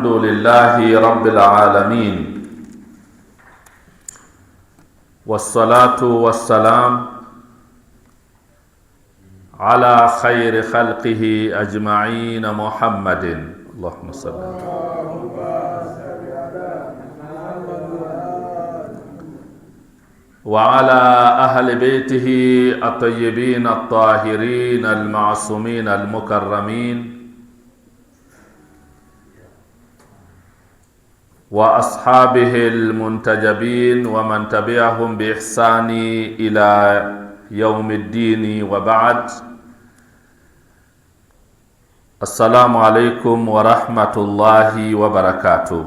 الحمد لله رب العالمين، والصلاة والسلام على خير خلقه أجمعين محمد. اللهم صل على وعلى أهل بيته الطيبين الطاهرين المعصومين المكرمين، وأصحابه المنتجبين ومن تبعهم بإحسان إلى يوم الدين، وبعد. السلام عليكم ورحمة الله وبركاته.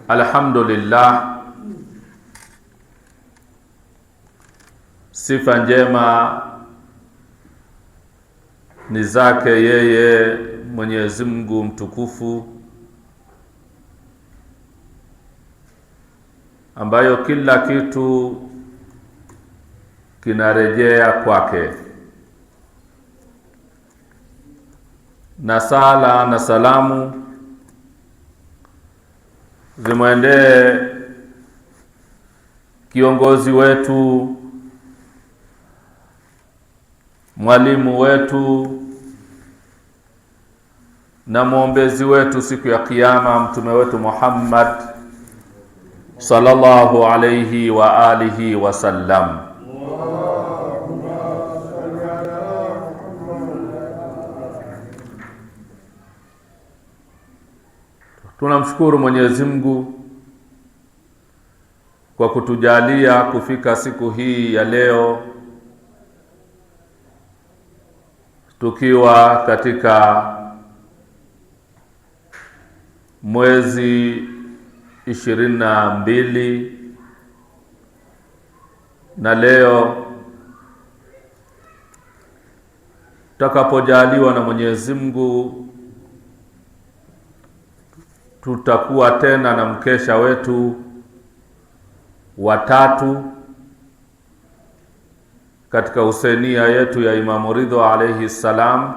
Alhamdulillah, sifa njema ni zake yeye Mwenyezi Mungu mtukufu, ambayo kila kitu kinarejea kwake, na sala na salamu zimwendee kiongozi wetu, mwalimu wetu na mwombezi wetu siku ya Kiyama, mtume wetu Muhammad sallallahu alayhi wa alihi wa sallam. Tunamshukuru Mwenyezi Mungu kwa kutujalia kufika siku hii ya leo, tukiwa katika mwezi 22, na leo tutakapojaliwa na Mwenyezi Mungu tutakuwa tena na mkesha wetu wa 3 katika usenia yetu ya Imamu Ridha alayhi salam,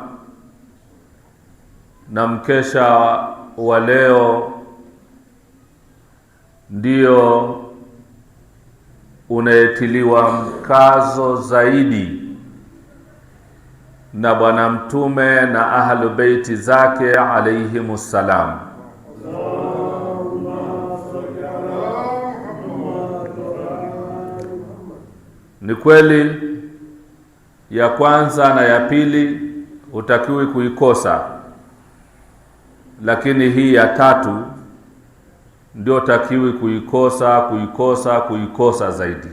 na mkesha wa leo ndio unayetiliwa mkazo zaidi na Bwana Mtume na ahlu beiti zake alayhimus salam. Ni kweli ya kwanza na ya pili utakiwi kuikosa, lakini hii ya 3 ndio utakiwi kuikosa zaidi.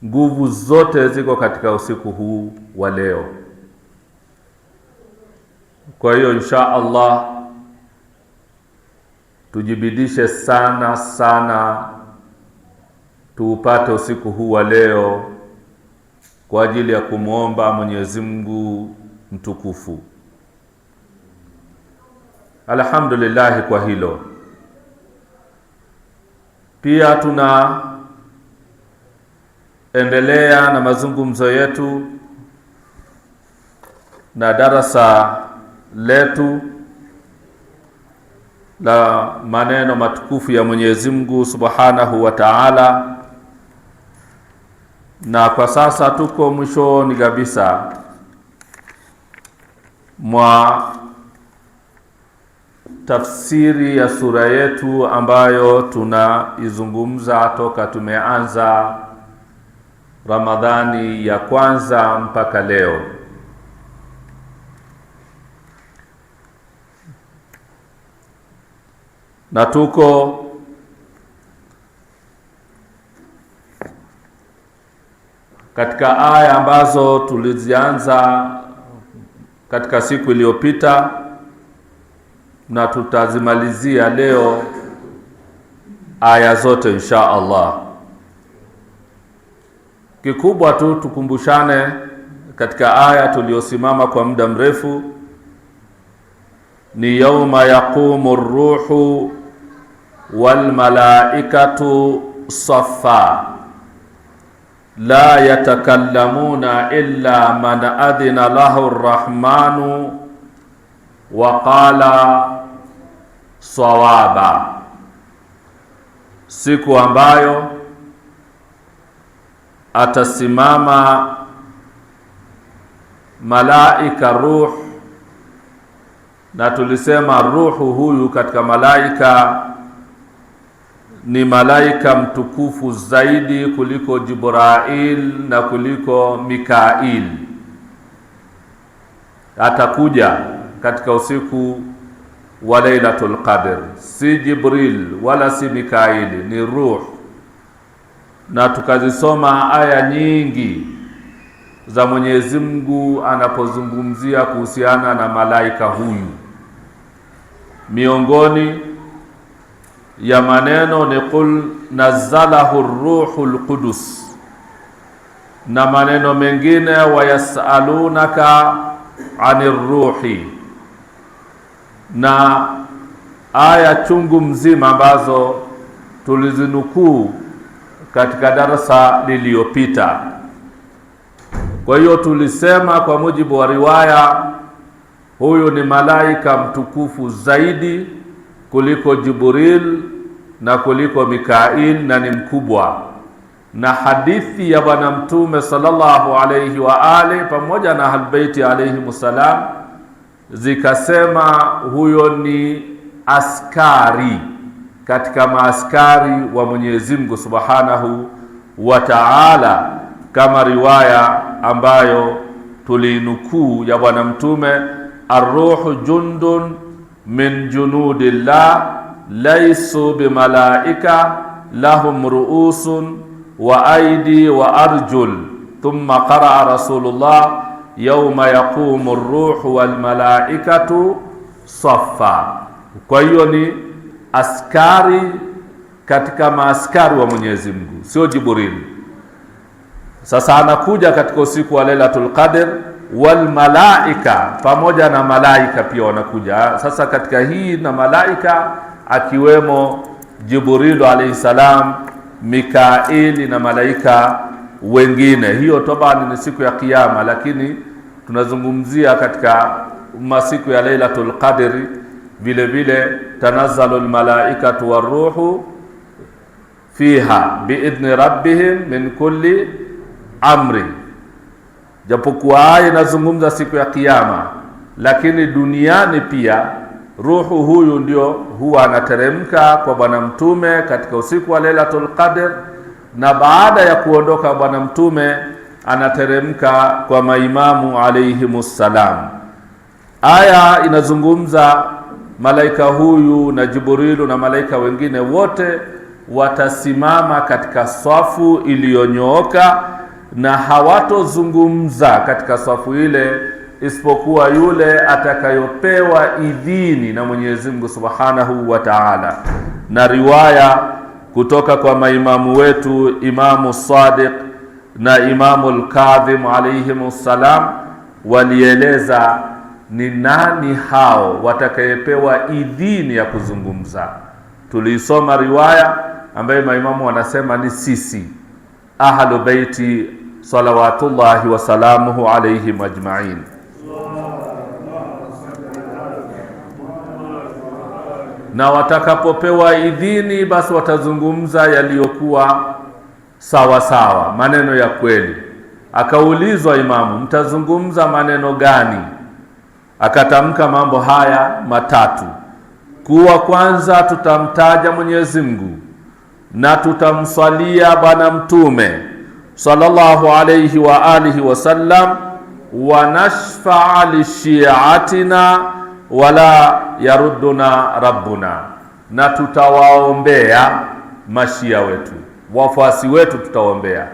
Nguvu zote ziko katika usiku huu wa leo. Kwa hiyo insha Allah tujibidishe sana sana tuupate usiku huu wa leo kwa ajili ya kumwomba Mwenyezi Mungu mtukufu. Alhamdulillah kwa hilo. Pia tunaendelea na mazungumzo yetu na darasa letu la maneno matukufu ya Mwenyezi Mungu Subhanahu wa Ta'ala, na kwa sasa tuko mwishoni kabisa mwa tafsiri ya sura yetu ambayo tunaizungumza toka tumeanza Ramadhani ya kwanza mpaka leo. Na tuko katika aya ambazo tulizianza katika siku iliyopita, na tutazimalizia leo aya zote insha Allah. Kikubwa tu tukumbushane katika aya tuliosimama kwa muda mrefu ni yauma yaqumu ar-ruhu wal malaikatu saffa, la yatakallamuna illa man adhina lahu arrahmanu wa qala sawaba, siku ambayo atasimama malaika ruh, na tulisema ruhu huyu katika malaika ni malaika mtukufu zaidi kuliko Jibrail na kuliko Mikail. Atakuja katika usiku wa Lailatul Qadr, si Jibril wala si Mikail, ni ruh. Na tukazisoma aya nyingi za Mwenyezi Mungu anapozungumzia kuhusiana na malaika huyu. Miongoni ya maneno ni qul nazzalahu ar-ruhul qudus, na maneno mengine wayasalunaka anir ruhi, na aya chungu mzima ambazo tulizinukuu katika darasa lililopita. Kwa hiyo tulisema kwa mujibu wa riwaya, huyu ni malaika mtukufu zaidi kuliko Jibril na kuliko Mikail, na ni mkubwa. Na hadithi ya Bwana Mtume sallallahu alayhi wa ali pamoja na Ahlulbaiti alayhimussalam zikasema huyo ni askari katika maaskari wa Mwenyezi Mungu Subhanahu wa Ta'ala, kama riwaya ambayo tulinukuu ya Bwana Mtume, ar-ruhu jundun min junudillah laysu bimalaika lahum ru'usun wa aidi wa arjul, thumma qaraa Rasulullah yawma yaqumu ar-ruhu wal malaikatu saffa. Kwa hiyo ni askari katika maaskari wa Mwenyezi Mungu, sio Jibril. Sasa anakuja katika usiku wa Lailatul Qadr, wal malaika, pamoja na malaika pia wanakuja. Sasa katika hii na malaika akiwemo Jibril alayhi salam, Mikaili na malaika wengine. Hiyo tabani ni siku ya Kiyama, lakini tunazungumzia katika masiku ya Lailatul Qadr. Vile vile tanazzalu almalaikatu waruhu fiha biidhni rabbihim min kulli amri. Japokuwa aya inazungumza siku ya Kiyama, lakini duniani pia ruhu huyu ndio huwa anateremka kwa Bwana Mtume katika usiku wa Lailatul Qadr, na baada ya kuondoka Bwana Mtume anateremka kwa maimamu alayhimussalam. Aya inazungumza malaika huyu na Jibrilu na malaika wengine wote watasimama katika safu iliyonyooka, na hawatozungumza katika safu ile isipokuwa yule atakayopewa idhini na Mwenyezi Mungu Subhanahu wa Ta'ala. Na riwaya kutoka kwa maimamu wetu Imamu Sadiq na Imamu al-Kadhim alayhimussalam walieleza ni nani hao watakayepewa idhini ya kuzungumza. Tulisoma riwaya ambayo maimamu wanasema ni sisi Ahlul Baiti salawatullahi wa salamuhu alayhim ajma'in. Na watakapopewa idhini, basi watazungumza yaliyokuwa sawa sawa, maneno ya kweli. Akaulizwa imamu, mtazungumza maneno gani? Akatamka mambo haya matatu: kuwa kwanza tutamtaja Mwenyezi Mungu na tutamswalia Bwana Mtume sallallahu alayhi wa alihi wasallam, wa nashfa'a li shi'atina wala yarudduna rabbuna, na tutawaombea mashia wetu, wafuasi wetu tutawaombea.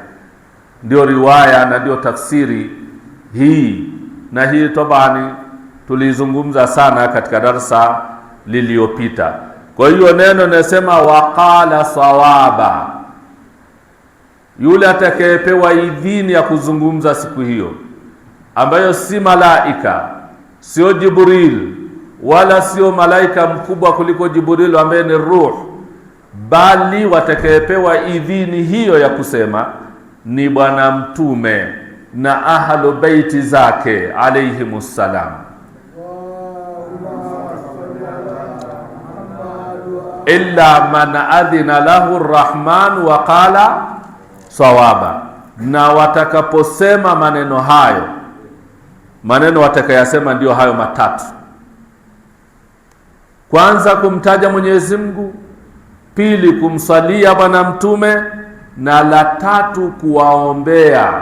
Ndio riwaya na ndio tafsiri hii, na hii tabani tulizungumza sana katika darasa lililopita. Kwa hiyo neno nasema waqala sawaba, yule atakayepewa idhini ya kuzungumza siku hiyo, ambayo si malaika, sio Jibril wala sio malaika mkubwa kuliko Jibril ambaye ni ruh, bali watakayepewa idhini hiyo ya kusema ni bwana mtume na ahlu baiti zake alayhimus salam. Illa man adhina lahu arrahman wa qala sawaba. Na watakaposema maneno hayo, maneno watakayasema ndio hayo matatu: kwanza kumtaja Mwenyezi Mungu, pili kumsalia bwana mtume, na la tatu kuwaombea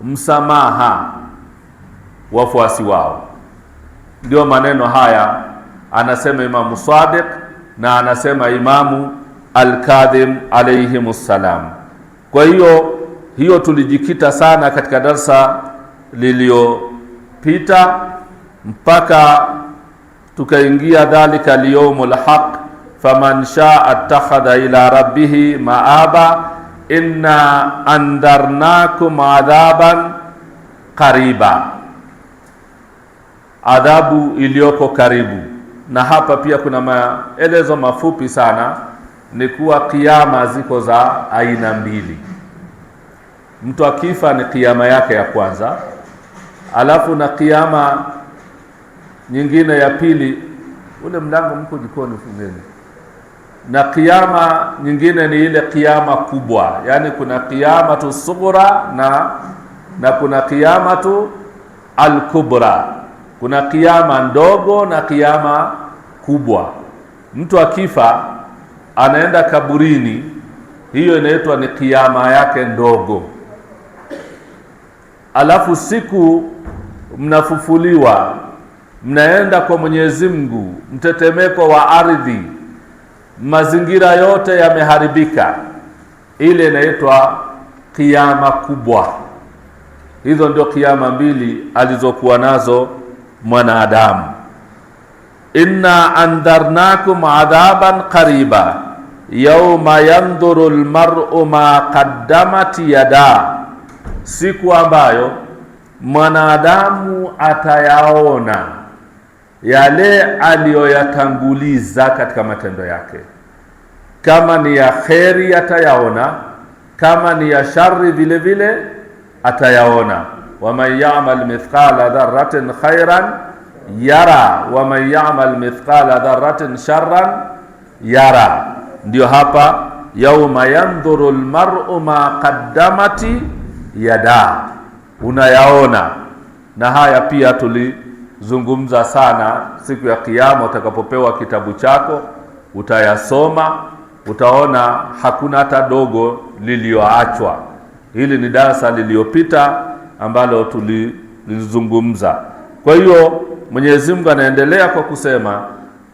msamaha wafuasi wao. Ndio maneno haya anasema Imamu Sadiq na anasema Imamu Al-Kadhim alayhimus salam. Kwa hiyo tulijikita sana katika darsa liliyopita mpaka tukaingia dhalika liyawmul haq faman shaa attakhadha ila rabbih maaba inna andarnakum adhaban qariba, adhabu iliyoko karibu. Na hapa pia kuna maelezo mafupi sana, ni kuwa kiyama ziko za aina mbili. Mtu akifa ni kiyama yake ya kwanza, alafu na kiyama nyingine ya pili. Ule mlango mko jikoni fungeni. Na kiyama nyingine ni ile kiyama kubwa, yani kuna kiyamatu sughra na kuna kiyamatu al-kubra. Kuna kiyama ndogo na kiyama kubwa. Mtu akifa anaenda kaburini, hiyo inaitwa ni kiyama yake ndogo. Alafu siku mnafufuliwa, mnaenda kwa Mwenyezi Mungu, mtetemeko wa ardhi, mazingira yote yameharibika, ile inaitwa kiyama kubwa. Hizo ndio kiyama mbili alizokuwa nazo mwanadamu. Inna andarnakum adhaban qariba yawma yandhuru almar'u ma qaddamat yada, siku ambayo mwanadamu atayaona yale aliyoyatanguliza katika matendo yake. Kama ni ya kheri atayaona, kama ni ya shari vile vile atayaona. Waman ya'mal mithqala dharratin khairan yara waman ya'mal mithqala dharratin sharran yara. Ndio hapa yauma yandhuru almar'u ma qaddamati yada, unayaona. Na haya pia tulizungumza sana. Siku ya kiyama utakapopewa kitabu chako, utayasoma, utaona hakuna hata dogo lilioachwa. Hili ni darasa liliopita ambalo tulizungumza. Kwa hiyo Mwenyezi Mungu anaendelea kwa kusema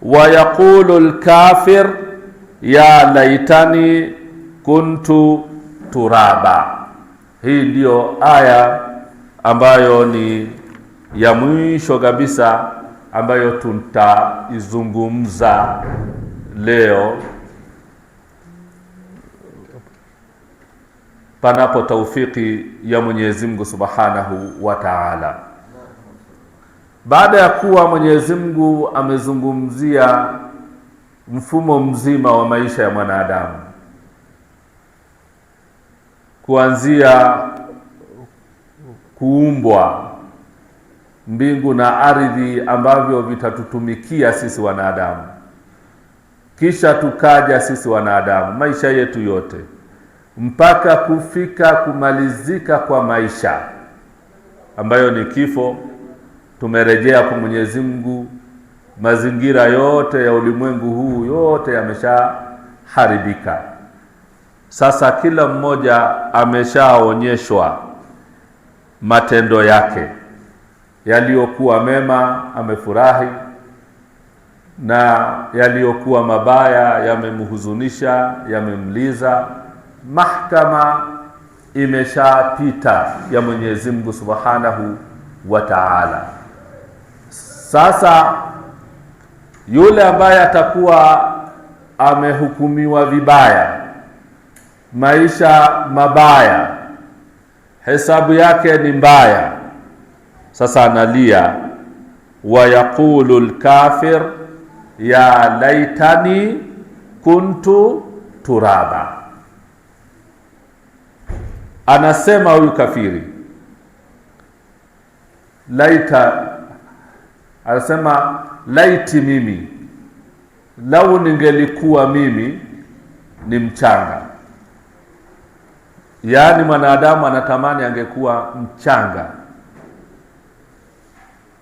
wa yaqulul kafir ya laitani kuntu turaba. Hii ndiyo aya ambayo ni ya mwisho kabisa ambayo tutaizungumza leo, panapo taufiki ya Mwenyezi Mungu Subhanahu wa Ta'ala. Baada ya kuwa Mwenyezi Mungu amezungumzia mfumo mzima wa maisha ya mwanadamu, kuanzia kuumbwa mbingu na ardhi ambavyo vitatutumikia sisi wanadamu, kisha tukaja sisi wanadamu maisha yetu yote mpaka kufika kumalizika kwa maisha ambayo ni kifo. Tumerejea kwa Mwenyezi Mungu, mazingira yote ya ulimwengu huu yote yameshaharibika. Sasa kila mmoja ameshaonyeshwa matendo yake, yaliyokuwa mema amefurahi, na yaliyokuwa mabaya yamemhuzunisha, yamemliza. Mahkama imeshapita ya Mwenyezi Mungu Subhanahu wa Ta'ala. Sasa yule ambaye atakuwa amehukumiwa vibaya, maisha mabaya, hesabu yake ni mbaya, sasa analia wa yaqulul kafir ya laitani kuntu turaba. Anasema huyu kafiri, anasema laiti mimi, lau ningelikuwa mimi ni mchanga. Yaani mwanadamu anatamani angekuwa mchanga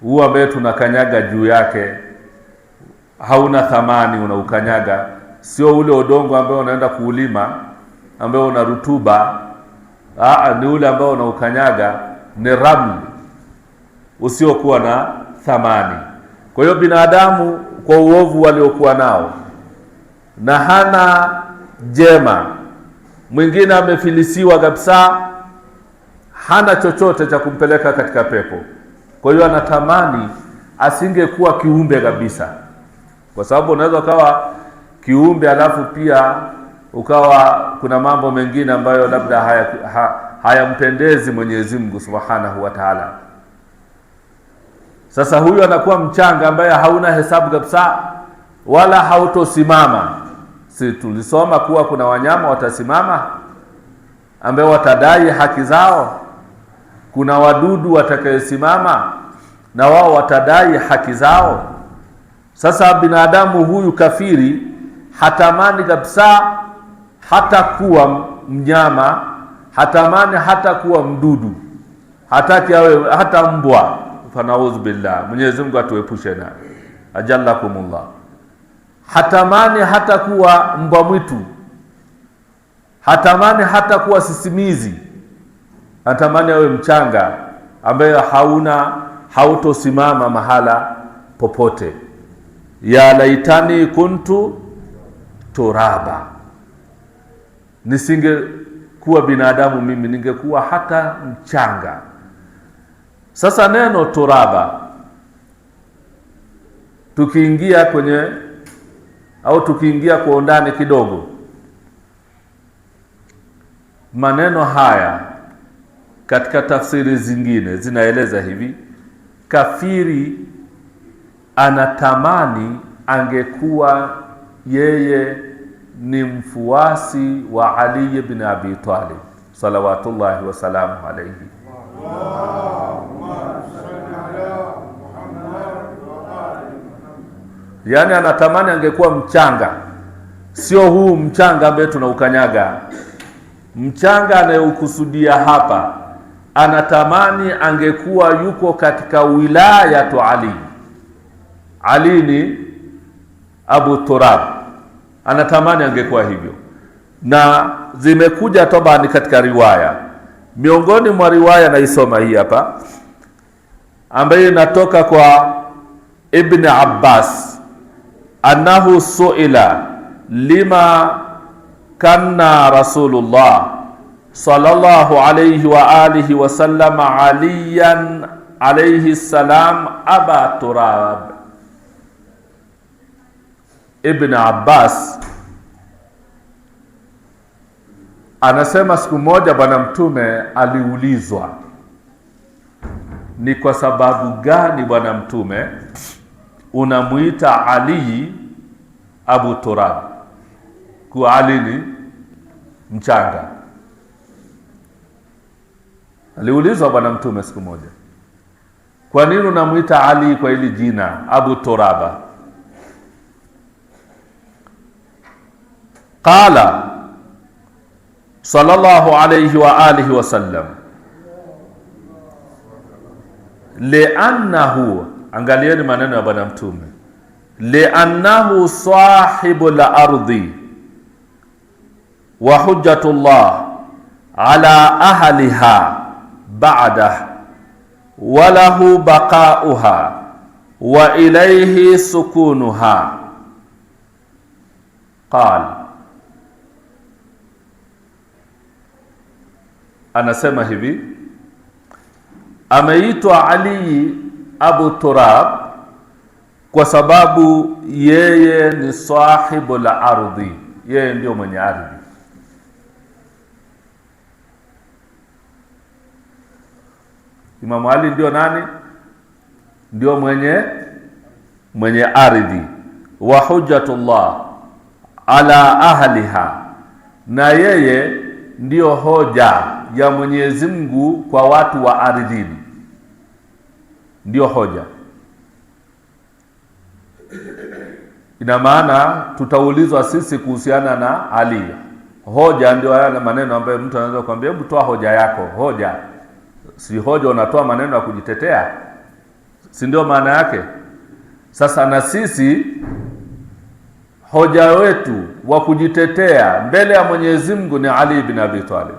huo ambaye tunakanyaga juu yake, hauna thamani, unaukanyaga. Sio ule udongo ambao unaenda kuulima ambao una rutuba, ni ule ambao unaukanyaga ni ramli usiokuwa na thamani. Kwa hiyo binadamu kwa uovu waliokuwa nao na hana jema, mwingine amefilisiwa kabisa, hana chochote cha kumpeleka katika pepo. Kwa hiyo anatamani asingekuwa kiumbe kabisa, kwa sababu unaweza ukawa kiumbe alafu pia ukawa kuna mambo mengine ambayo labda hayampendezi Mwenyezi Mungu Subhanahu wa Ta'ala. Sasa huyu anakuwa mchanga ambaye hauna hesabu kabisa, wala hautosimama. Si tulisoma kuwa kuna wanyama watasimama ambao watadai haki zao? Kuna wadudu watakayesimama na wao watadai haki zao. Sasa binadamu huyu kafiri hatamani kabisa hata kuwa mnyama, hatamani hata kuwa mdudu, hataki awe hata mbwa. Fanaudhu billah, Mwenyezi Mungu atuepushe na ajallakumullah. Hatamani hata kuwa mbwa mwitu, hatamani hata kuwa sisimizi, hatamani awe mchanga ambaye hautosimama mahala popote. Ya laitani kuntu turaba, nisingekuwa binadamu mimi, ningekuwa hata mchanga. Sasa neno turaba, tukiingia kwa undani kidogo, maneno haya katika tafsiri zingine zinaeleza hivi: kafiri anatamani angekuwa yeye ni mfuasi wa Ali ibn Abi Talib salawatullahi wa salamu alayhi. Yani anatamani angekuwa mchanga, sio huu mchanga ambaye tunaukanyaga. Mchanga anayeukusudia hapa, anatamani angekuwa yuko katika wilayatu Ali. Ali ni Abu Turab, anatamani angekuwa hivyo. Na zimekuja tabani katika riwaya, miongoni mwa riwaya naisoma hii hapa, ambayo inatoka kwa Ibn Abbas, annahu suila lima kanna Rasulullah sallallahu alayhi wa alihi wa sallam aliyan alayhi salam aba turab. Ibn Abbas anasema siku moja Bwana Mtume aliulizwa, ni kwa sababu gani Bwana Mtume unamuita Ali Abu Turab? Kwa Ali ni mchanga. Aliulizwa Bwana Mtume siku moja, kwa nini unamuita Ali kwa hili jina Abu Turaba? Qala sallallahu alayhi wa alihi wa sallam, li'annahu, angalieni maneno ya Bwana Mtume, li'annahu sahibul ardi wa hujjatullah ala ahliha ba'dah wa lahu baqa'uha wa ilayhi sukunuha. Qal, anasema hivi, ameitwa Ali Abu Turab kwa sababu yeye ni sahibul ardhi, yeye ndio mwenye ardhi. Imam Ali ndio nani? Ndio mwenye ardhi. Wa hujjatullah ala ahliha, na yeye ndio hoja ya Mwenyezi Mungu kwa watu wa ardhini, ndio hoja. Ina maana tutaulizwa sisi kuhusiana na Ali. Hoja ndio haya maneno ambayo mtu anaweza kuambia hebu toa hoja yako. Hoja si hoja, unatoa maneno ya kujitetea, si ndio maana yake? Sasa na sisi hoja wetu wa kujitetea mbele ya Mwenyezi Mungu ni Ali ibn Abi Talib.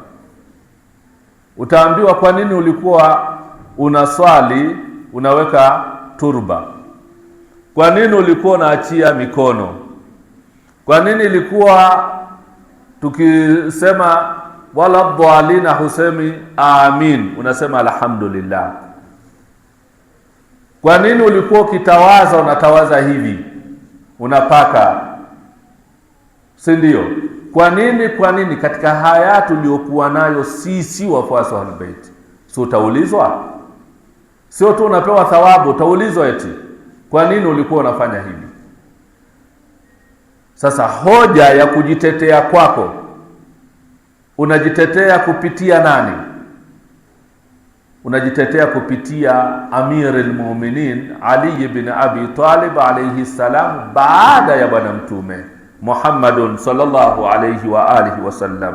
Utaambiwa kwa nini ulikuwa unaswali unaweka turba? Kwa nini ulikuwa unaachia mikono? Kwa nini ilikuwa tukisema wala dhalina husemi amin, unasema alhamdulillah? Kwa nini ulikuwa ukitawaza unatawaza hivi unapaka, si ndio? Kwa nini katika haya tuliokuwa nayo sisi wafuasi wa Ahlulbayt? Si utaulizwa? Sio tu unapewa thawabu, utaulizwa eti kwa nini ulikuwa unafanya hivi? Sasa hoja ya kujitetea kwako, unajitetea kupitia nani? Unajitetea kupitia Amir al-Mu'minin Ali ibn Abi Talib alayhi salam, baada ya bwana mtume Muhammadun sallallahu alayhi wa alihi wasallam.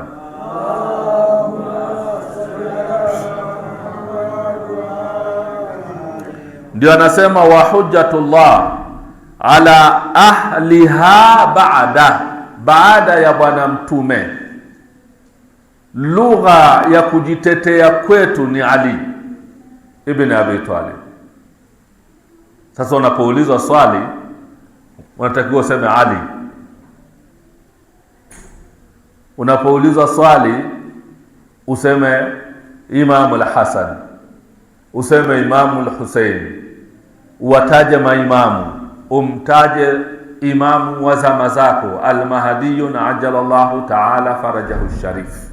Ndio anasema wa hujjatullah ala ahliha baada ya bwana mtume. Lugha ya kujitetea kwetu ni Ali ibn Abi Talib. Sasa unapoulizwa swali unatakiwa useme Ali. Unapoulizwa swali useme Imam al-Hasan, useme Imam al-Hussein, uwataje maimamu, umtaje imamu wa zama zako al-Mahdiyun ajalallahu ta'ala farajahu sharif.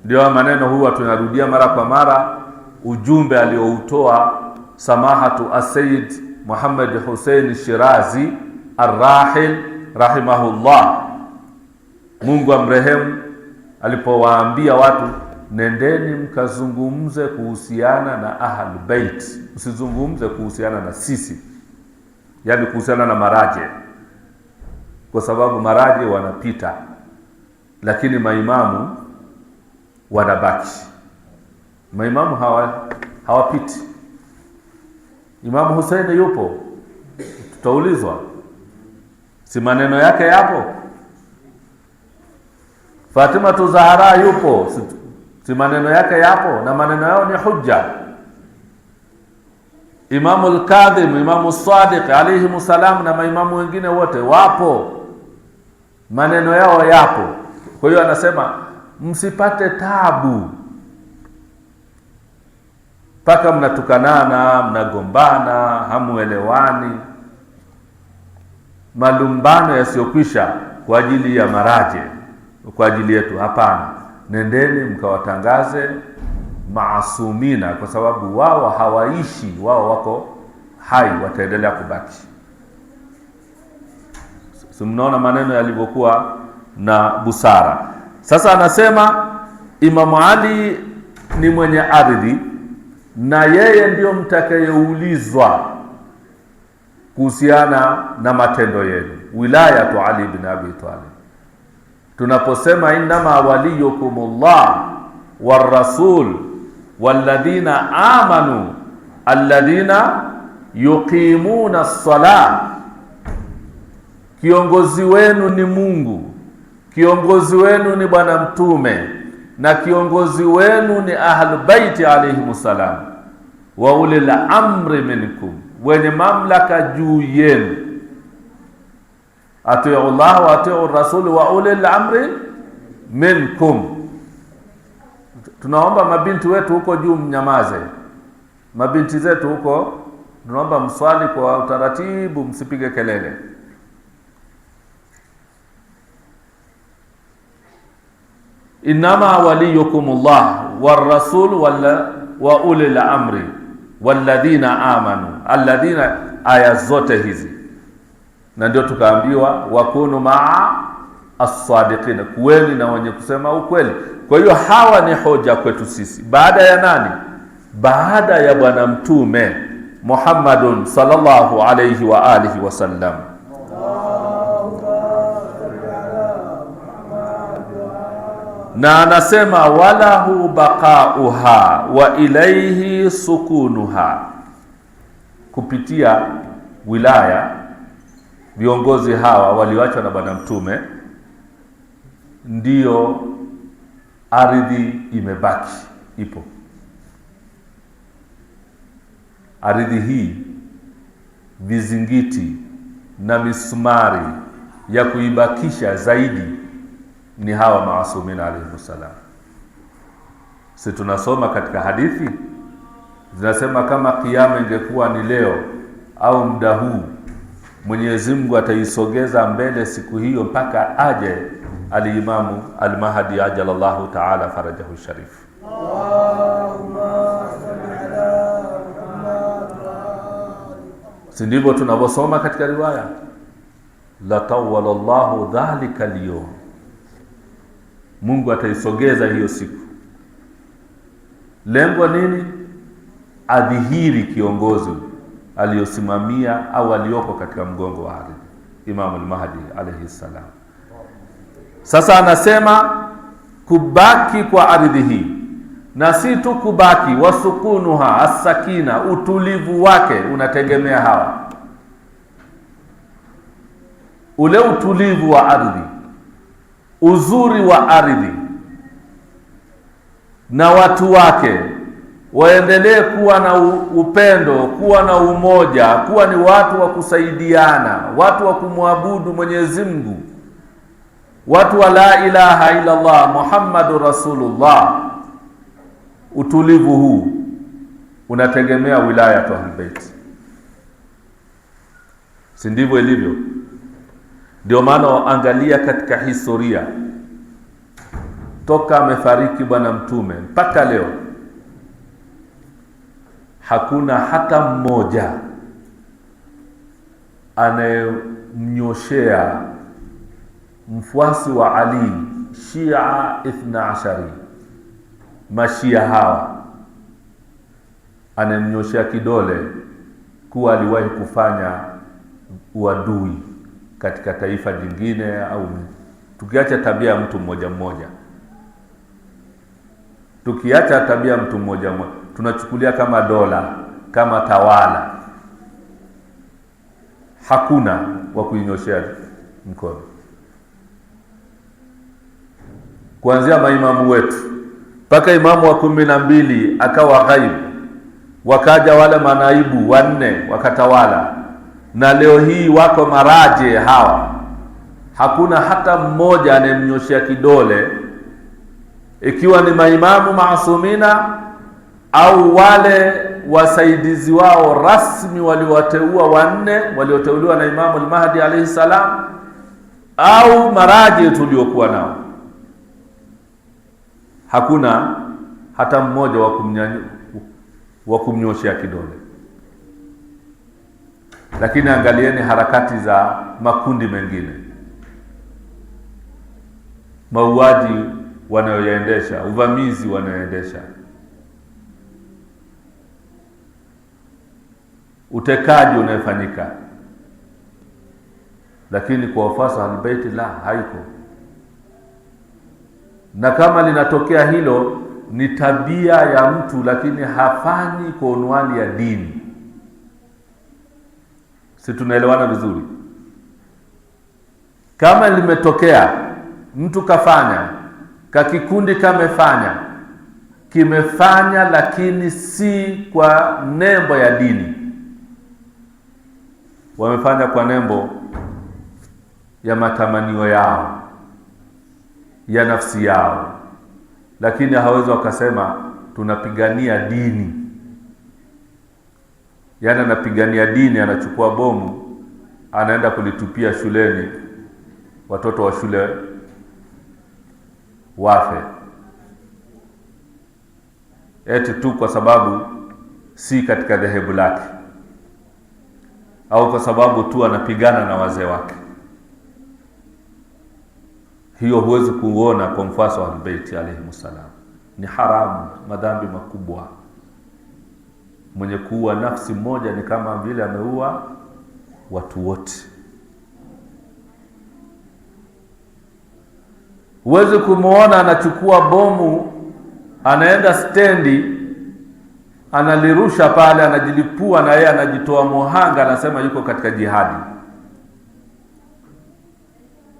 Ndio maneno huwa tunarudia mara kwa mara, ujumbe alioutoa samahatu as-Sayyid Muhammad Hussein Shirazi ar-Rahil rahimahullah, Mungu amrehemu, alipowaambia watu nendeni mkazungumze kuhusiana na Ahlul Bait, usizungumze kuhusiana na sisi, yani kuhusiana na maraje, kwa sababu maraje wanapita lakini maimamu wanabaki. Maimamu hawapiti. Imamu Hussein yupo, tutaulizwa, si maneno yake yapo? Fatima Zahra yupo, si maneno yake yapo? Na maneno yao ni hujja. Imamu al-Kadhim, Imamu Sadiq alayhi salam na maimamu wengine wote wapo, maneno yao yapo. Kwa hiyo anasema msipate tabu mpaka mnatukanana, mnagombana, hamuelewani, malumbano yasiyokwisha kwa ajili ya maraje, kwa ajili yetu. Hapana, nendeni mkawatangaze maasumina, kwa sababu wao hawaishi, wao wako hai, wataendelea kubaki. So, mnaona maneno yalivyokuwa na busara. Sasa anasema Imamu Ali ni mwenye ardhi, na yeye ndio mtakayeulizwa kuhusiana na matendo yenu. Wilayatu Ali ibn Abi Talib. Tunaposema innama waliyukumullah war-rasul walladhina amanu alladhina yuqimuna as-salah, kiongozi wenu ni Mungu, kiongozi wenu ni bwana mtume, na kiongozi wenu ni Ahlul Bait alayhi salam, wa ulil amri minkum, wenye mamlaka juu yenu. Atiu Allah wa atiu Rasul wa ulil amri minkum. Tunaomba mabinti wetu huko juu mnyamaze. Mabinti zetu huko tunaomba mswali kwa utaratibu, msipige kelele. Innama waliyukumullah war-rasul wa ulil amri walladhina amanu. Alladhina, aya zote hizi na ndio tukaambiwa wakunu maa as-sadiqina, kuweni na wenye kusema ukweli. Kwa hiyo hawa ni hoja kwetu sisi. Baada ya nani? Baada ya bwana mtume Muhammadun sallallahu alayhi wa alihi wasallam. Na anasema walahu baqauha wa ilayhi sukunuha. Kupitia wilaya viongozi hawa walioachwa na bwana mtume, ndiyo ardhi imebaki, ipo. Ardhi hii vizingiti na misumari ya kuibakisha zaidi ni hawa maasumina alayhi salam. Si tunasoma katika hadithi zinasema kama kiyama ingekuwa ni leo au muda huu, Mwenyezi Mungu ataisogeza mbele siku hiyo mpaka aje al-Imamu al-Mahdi ajalallahu ta'ala farajahu sharif. Allahumma salli ala Muhammad. Si ndivyo tunavyosoma katika riwaya? La tawwala Allahu dhalika al-yawm, Mungu ataisogeza hiyo siku. Lengo nini? Adhihiri kiongozi aliyosimamia au aliyoko katika mgongo wa ardhi, Imam al-Mahdi alayhi salam. Sasa anasema kubaki kwa ardhi hii, na si tu kubaki, wasukunuha as-sakina, utulivu wake unategemea hawa. Ule utulivu wa ardhi, uzuri wa ardhi na watu wake waendelee kuwa na upendo, kuwa na umoja, kuwa ni watu wa kusaidiana, watu wa kumwabudu Mwenyezi Mungu, watu wa la ilaha illa Allah Muhammadur Rasulullah. Utulivu huu unategemea wilaya ya Ahlul Bait. Si ndivyo ilivyo? Ndio maana angalia katika historia, toka amefariki bwana mtume mpaka leo, hakuna hata mmoja anayemnyoshea mfuasi wa Ali, Shia 12, mashia hawa, anayemnyoshea kidole kuwa aliwahi kufanya uadui katika taifa jingine, au tukiacha tabia ya mtu mmoja mmoja, tukiacha tabia mtu mmoja mmoja, tunachukulia kama dola, kama tawala, hakuna wa kuinyoshea mkono. Kuanzia maimamu wetu mpaka imamu wa 12 akawa ghaib, wakaja wale manaibu 4 wakatawala, na leo hii wako maraje hawa, hakuna hata mmoja anemnyoshea kidole, ikiwa ni maimamu maasumina au wale wasaidizi wao rasmi waliowateua 4 walioteuliwa na Imamu al-Mahdi alayhi salam, au maraji tuliokuwa nao. Hakuna hata mmoja wa kumnyoshea kidole. Lakini angalieni harakati za makundi mengine, mauaji wanayoendesha, uvamizi wanayoendesha, utekaji unayofanyika. Lakini kwa wafuasi wa Ahlulbayt la, haiko. Na kama linatokea hilo, ni tabia ya mtu, lakini hafanyi kwa unwani ya dini. Si tunaelewana vizuri? Kama limetokea mtu kafanya, kakikundi kimefanya, lakini si kwa nembo ya dini, wamefanya kwa nembo ya matamanio yao, ya nafsi yao, lakini hawezi wakasema tunapigania dini. Yaani anapigania dini, anachukua bomu anaenda kulitupia shuleni, watoto wa shule wafe, eti tu kwa sababu si katika dhehebu lake. au kwa sababu tu anapigana na wazee wake. Hiyo huwezi kuona kwa mfuasi wa Ahlulbayt alayhimussalam. Ni haramu, madhambi makubwa. Mwenye kuua nafsi moja ni kama vile ameua watu wote. Huwezi kumuona anachukua bomu, anaenda stendi, analirusha pale, anajilipua na yeye anajitoa muhanga, anasema yuko katika jihadi.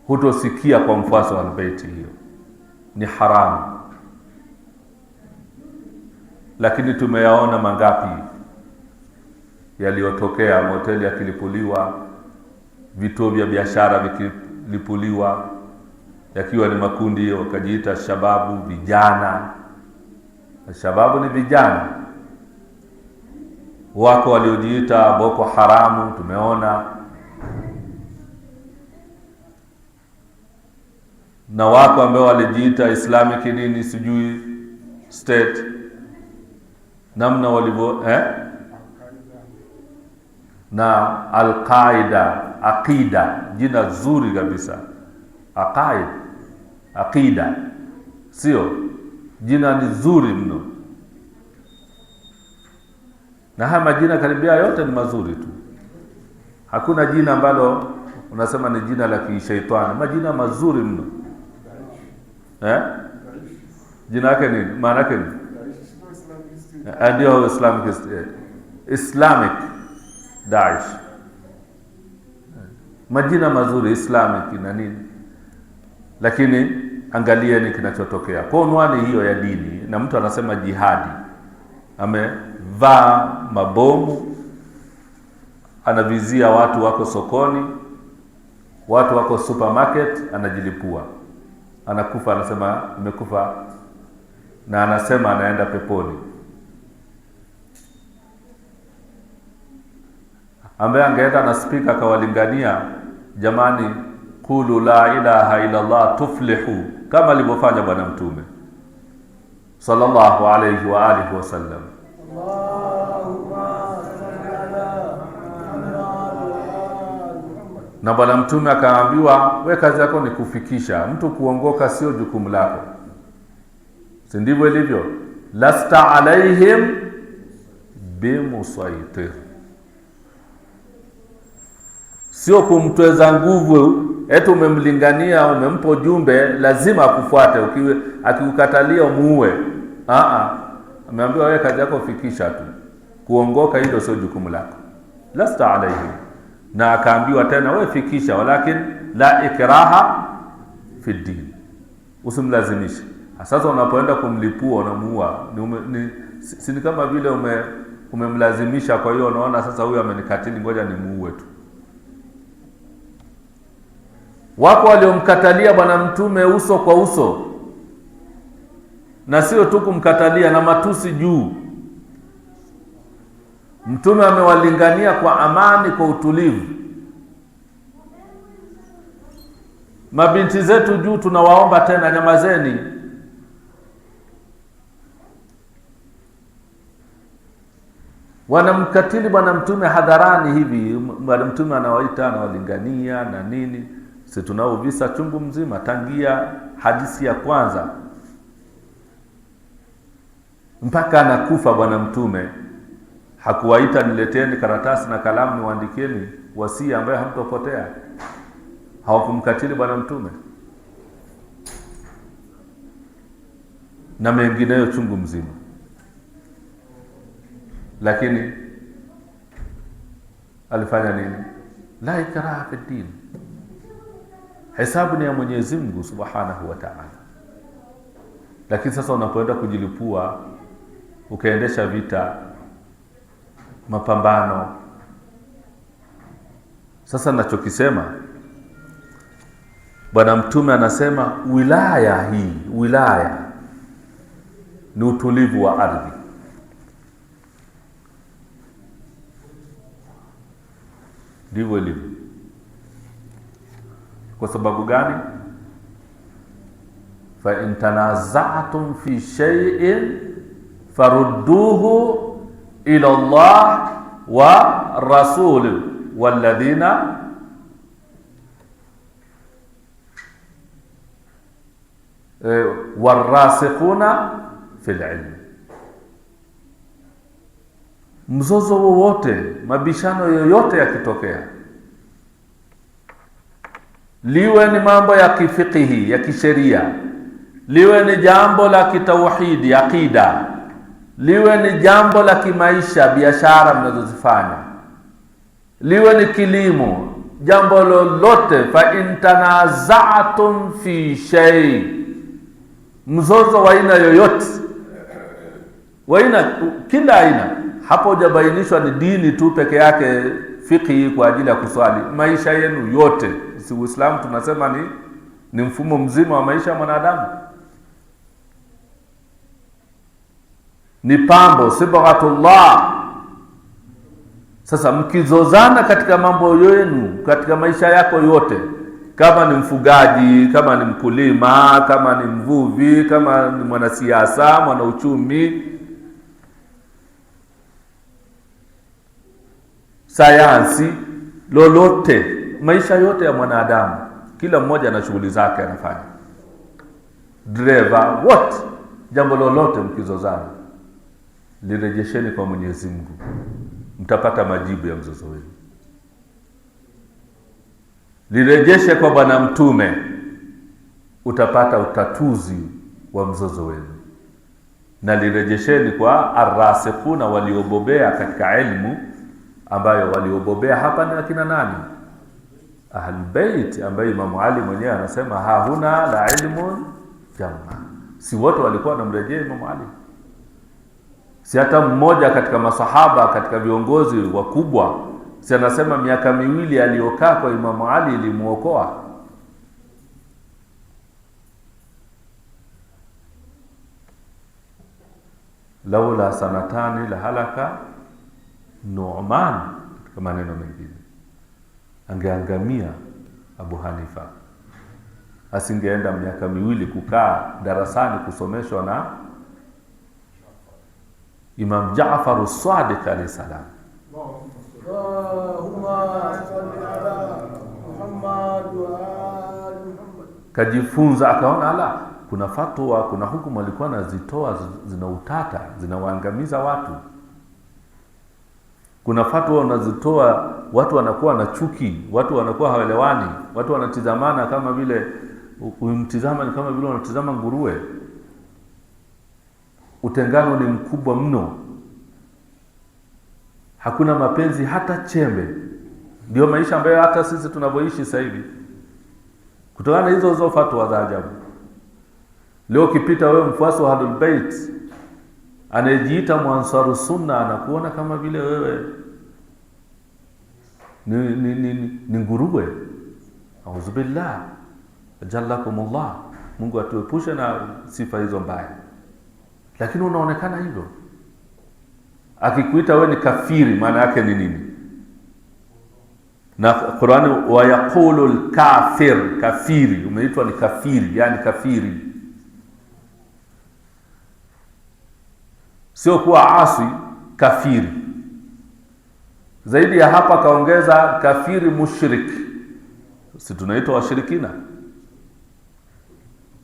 Hutosikia kwa mfuasi wa Ahlulbayt. Hiyo ni haramu. Lakini tumeyaona mangapi yaliyotokea, mahoteli yakilipuliwa, vituo vya biashara vikilipuliwa, yakiwa ni makundi wakajiita shababu, vijana. Shababu ni vijana. Wako waliojiita Boko Haramu, tumeona, na wako ambao walijiita Islamic nini sijui state, namna walivyo na Al-Qaida, aqida, jina zuri kabisa. Aqida, sio? Jina ni zuri mno. Na haya majina karibia yote ni mazuri tu. Hakuna jina ambalo unasema ni jina la kishaitani. Majina mazuri mno. Jina yake ni maana yake ni ndio Islamic Daesh. Majina mazuri Islamic na nini. Lakini angalieni kinachotokea. Kwa unwani hiyo ya dini, na mtu anasema jihadi, amevaa mabomu, anavizia watu wako sokoni, watu wako supermarket, anajilipua, anakufa, anasema nimekufa, na anasema anaenda peponi. Ambaye angeenda na speaker akawalingania, jamani, qulu la ilaha illa Allah tuflihu, kama alivyofanya bwana mtume sallallahu alayhi wa alihi wasallam. Na bwana mtume akaambiwa, we kazi yako ni kufikisha. Mtu kuongoka sio jukumu lako. Si ndivyo ilivyo? Lasta alaihim bimusaitir. Sio kumtweza nguvu, eti umemlingania, umempa ujumbe, lazima akufuate, akikukatalia umuue. Ameambiwa wewe kazi yako fikisha tu. Kuongoka hilo sio jukumu lako. Lasta alaihim. Na akaambiwa tena, wewe fikisha, walakin la ikraha fi din. Usimlazimishe. Sasa unapoenda kumlipua, unamuua, ni kama vile umemlazimisha. Kwa hiyo unaona sasa huyu amenikatili, ngoja nimuue tu. Wako waliomkatalia bwana mtume uso kwa uso, na sio tu kumkatalia, na matusi juu. Mtume amewalingania kwa amani, kwa utulivu. Mabinti zetu juu tunawaomba tena, nyamazeni. Wanamkatili bwana mtume hadharani hivi. Bwana mtume anawaita, anawalingania na nini. Si tunao visa chungu mzima tangia hadithi ya kwanza mpaka anakufa bwana mtume. Hakuwaita, nileteni karatasi na kalamu niwaandikieni wasia ambaye hamtopotea. Hawakumkatili bwana mtume. Na mengineyo chungu mzima. Lakini alifanya nini? La ikraha fi din. Hesabu ni ya Mwenyezi Mungu Subhanahu wa Ta'ala. Lakini sasa unapoenda kujilipua, ukaendesha vita, mapambano. Sasa ninachokisema, bwana mtume anasema wilaya hii, wilaya ni utulivu wa ardhi. Ndivyo ilivyo. Kwa sababu gani? Fa in tanaza'tum fi shay'in farudduhu ila Allah wa rasul walladhina warasikhuna fil ilm. Mzozo wowote, mabishano yoyote yakitokea, liwe ni mambo ya kifikihi, ya kisheria, liwe ni jambo la kitauhidi, aqida, liwe ni jambo la kimaisha, biashara mnazozifanya, liwe ni kilimo, jambo lolote, fa in tanaza'tum fi shay, mzozo wa aina yoyote, wa aina, kila aina, hapo hujabainishwa ni dini tu peke yake, fiqhi kwa ajili ya kuswali, maisha yenu yote. Si Uislamu tunasema ni mfumo mzima wa maisha ya mwanadamu, ni pambo, sibghatullah. Sasa mkizozana katika mambo yenu, katika maisha yako yote, kama ni mfugaji, kama ni mkulima, kama ni mvuvi, kama ni mwanasiasa, mwanauchumi, sayansi, lolote, maisha yote ya mwanadamu, kila mmoja na shughuli zake anafanya, driver, what, jambo lolote mkizozana, lirejesheni kwa Mwenyezi Mungu, mtapata majibu ya mzozo wenu. Lirejeshe kwa Bwana Mtume, utapata utatuzi wa mzozo wenu. Na lirejesheni kwa arrasikhuna, waliobobea katika ilmu, ambayo waliobobea hapa ni akina nani? Ahlul Bait, ambayo Imam Ali mwenyewe anasema hahuna la ilmun jamma. Si wote walikuwa wanamrejea Imam Ali? Si hata mmoja katika masahaba, katika viongozi wakubwa, si anasema miaka miwili aliyokaa kwa Imam Ali ilimuokoa? Laula sanatani la halaka Nu'man, katika maneno mengine, angeangamia Abu Hanifa, asingeenda miaka miwili kukaa darasani kusomeshwa na Imam Jaafar as-Sadiq alayhi salam. Allahumma salli ala Muhammad wa ali Muhammad. Kajifunza, akaona ala, kuna fatwa, kuna hukumu alikuwa anazitoa zina utata, zinawaangamiza watu. Kuna fatwa wanazitoa, watu wanakuwa na chuki, watu wanakuwa hawaelewani, watu wanatizamana kama vile, umtizama ni kama vile wanatizama nguruwe. Utengano ni mkubwa mno, hakuna mapenzi hata chembe. Ndio maisha ambayo hata sisi tunavyoishi sasa hivi, kutokana na hizo fatwa za ajabu. Leo kipita wewe mfuasi wa Ahlul Bait, anayejiita Mwansaru Sunna, anakuona kama vile wewe ni nguruwe. Auzu billah, jallakumullah, Mungu atuepushe na sifa hizo mbaya. Lakini unaonekana hivyo. Akikuita wewe ni kafiri, maana yake ni nini? Na Qur'ani, wa yaqulu al-kafir, kafiri, umeitwa ni kafiri, yani kafiri. Sio kuwa asi, kafiri. Zaidi ya hapa kaongeza kafiri mushrik. Si tunaitwa washirikina?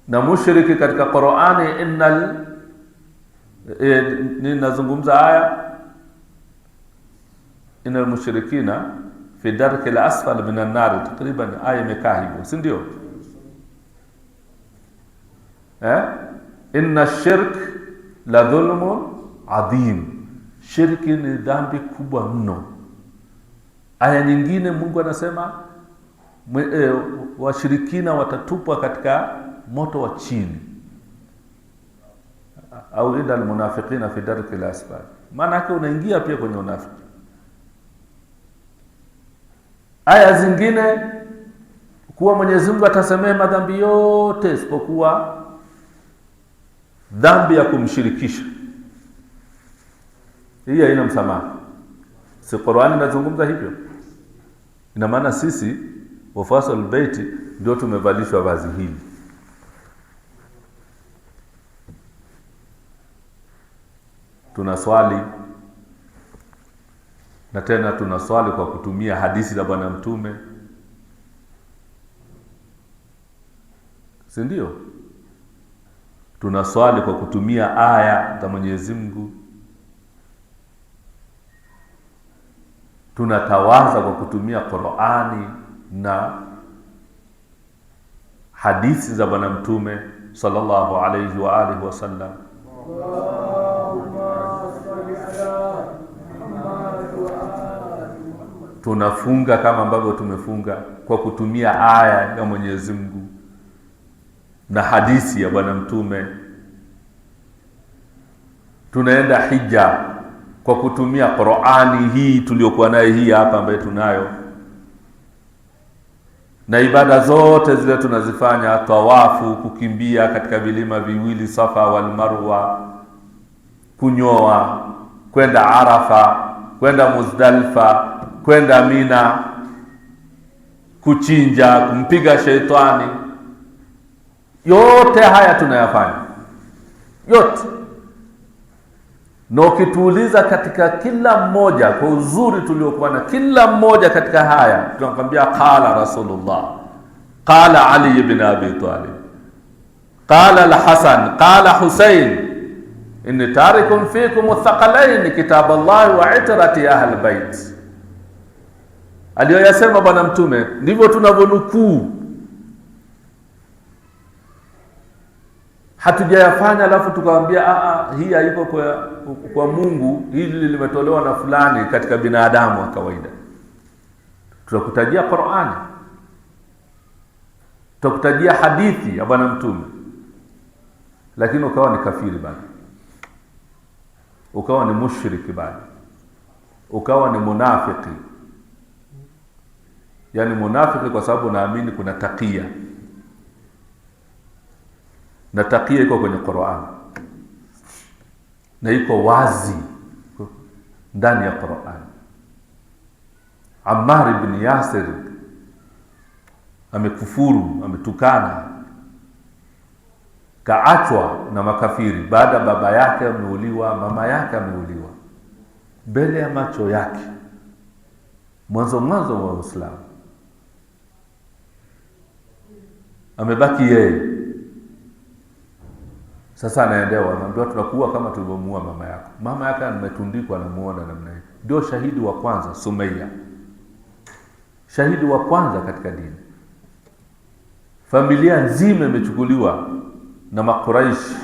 Na mushriki katika Qur'ani, innal ninazungumza aya, innal mushrikina fi darki al-asfal min an-nar, takriban aya imekaa hivyo, si ndio? Inna shirk la dhulmun adhim, shirki ni dhambi kubwa mno. Aya nyingine Mungu anasema washirikina watatupwa katika moto wa chini, au idha almunafiqina fi darki al-asfal, maana yake unaingia pia kwenye unafiki. Aya zingine kuwa Mwenyezi Mungu atasamehe madhambi yote isipokuwa dhambi ya kumshirikisha. Hii haina msamaha. Si Qur'ani inazungumza hivyo? Ina maana sisi wafuasi wa Al-Bait ndio tumevalishwa vazi hili. Tunaswali, Na tena tunaswali kwa kutumia hadithi za Bwana Mtume, si ndio? Tunaswali kwa kutumia aya za Mwenyezi Mungu, tunatawaza kwa kutumia Qur'ani na hadithi za Bwana Mtume sallallahu alayhi wa alihi wasallam. Tunafunga kama ambavyo tumefunga kwa kutumia aya ya Mwenyezi Mungu na hadithi ya Bwana Mtume. Tunaenda hija kwa kutumia Qur'ani hii tuliyokuwa nayo hii hapa ambayo tunayo, na ibada zote zile tunazifanya, tawafu, kukimbia katika vilima viwili Safa wal Marwa, kunyoa, kwenda Arafa, kwenda Muzdalifa, kwenda Mina, kuchinja, kumpiga sheitani, yote haya tunayafanya yote. Na ukituuliza katika kila mmoja kwa uzuri tuliokuwa na kila mmoja katika haya, tunakwambia qala Rasulullah, qala Ali ibn Abi Talib, qala al-Hasan, qala Husayn, inni tarikum fikum athqalain kitab Allah wa itrati ahli bait. Aliyoyasema Bwana Mtume ndivyo tunavyonukuu. Hatujayafanya alafu tukamwambia hii haiko kwa Mungu, hili limetolewa na fulani katika binadamu wa kawaida. Tutakutajia Qur'ani, tutakutajia hadithi ya Bwana Mtume, lakini ukawa ni kafiri bado, ukawa ni mushriki bado, ukawa ni munafiki. Yani munafiki kwa sababu naamini kuna takia, na takia iko kwenye Qur'an na iko wazi ndani ya Qur'an. Ammar ibn Yasir amekufuru, ametukana, kaachwa na makafiri baada baba yake ameuliwa, mama yake ameuliwa mbele ya macho yake, mwanzo wa Uislamu. Amebaki yeye. Sasa anaendewa, anaambiwa tunakuwa kama tulivyomuua mama yako. Mama yake ametundikwa, anamuona namna hiyo. Ndio shahidi wa kwanza, Sumayya, shahidi wa kwanza katika dini. Familia nzima imechukuliwa na Makuraish,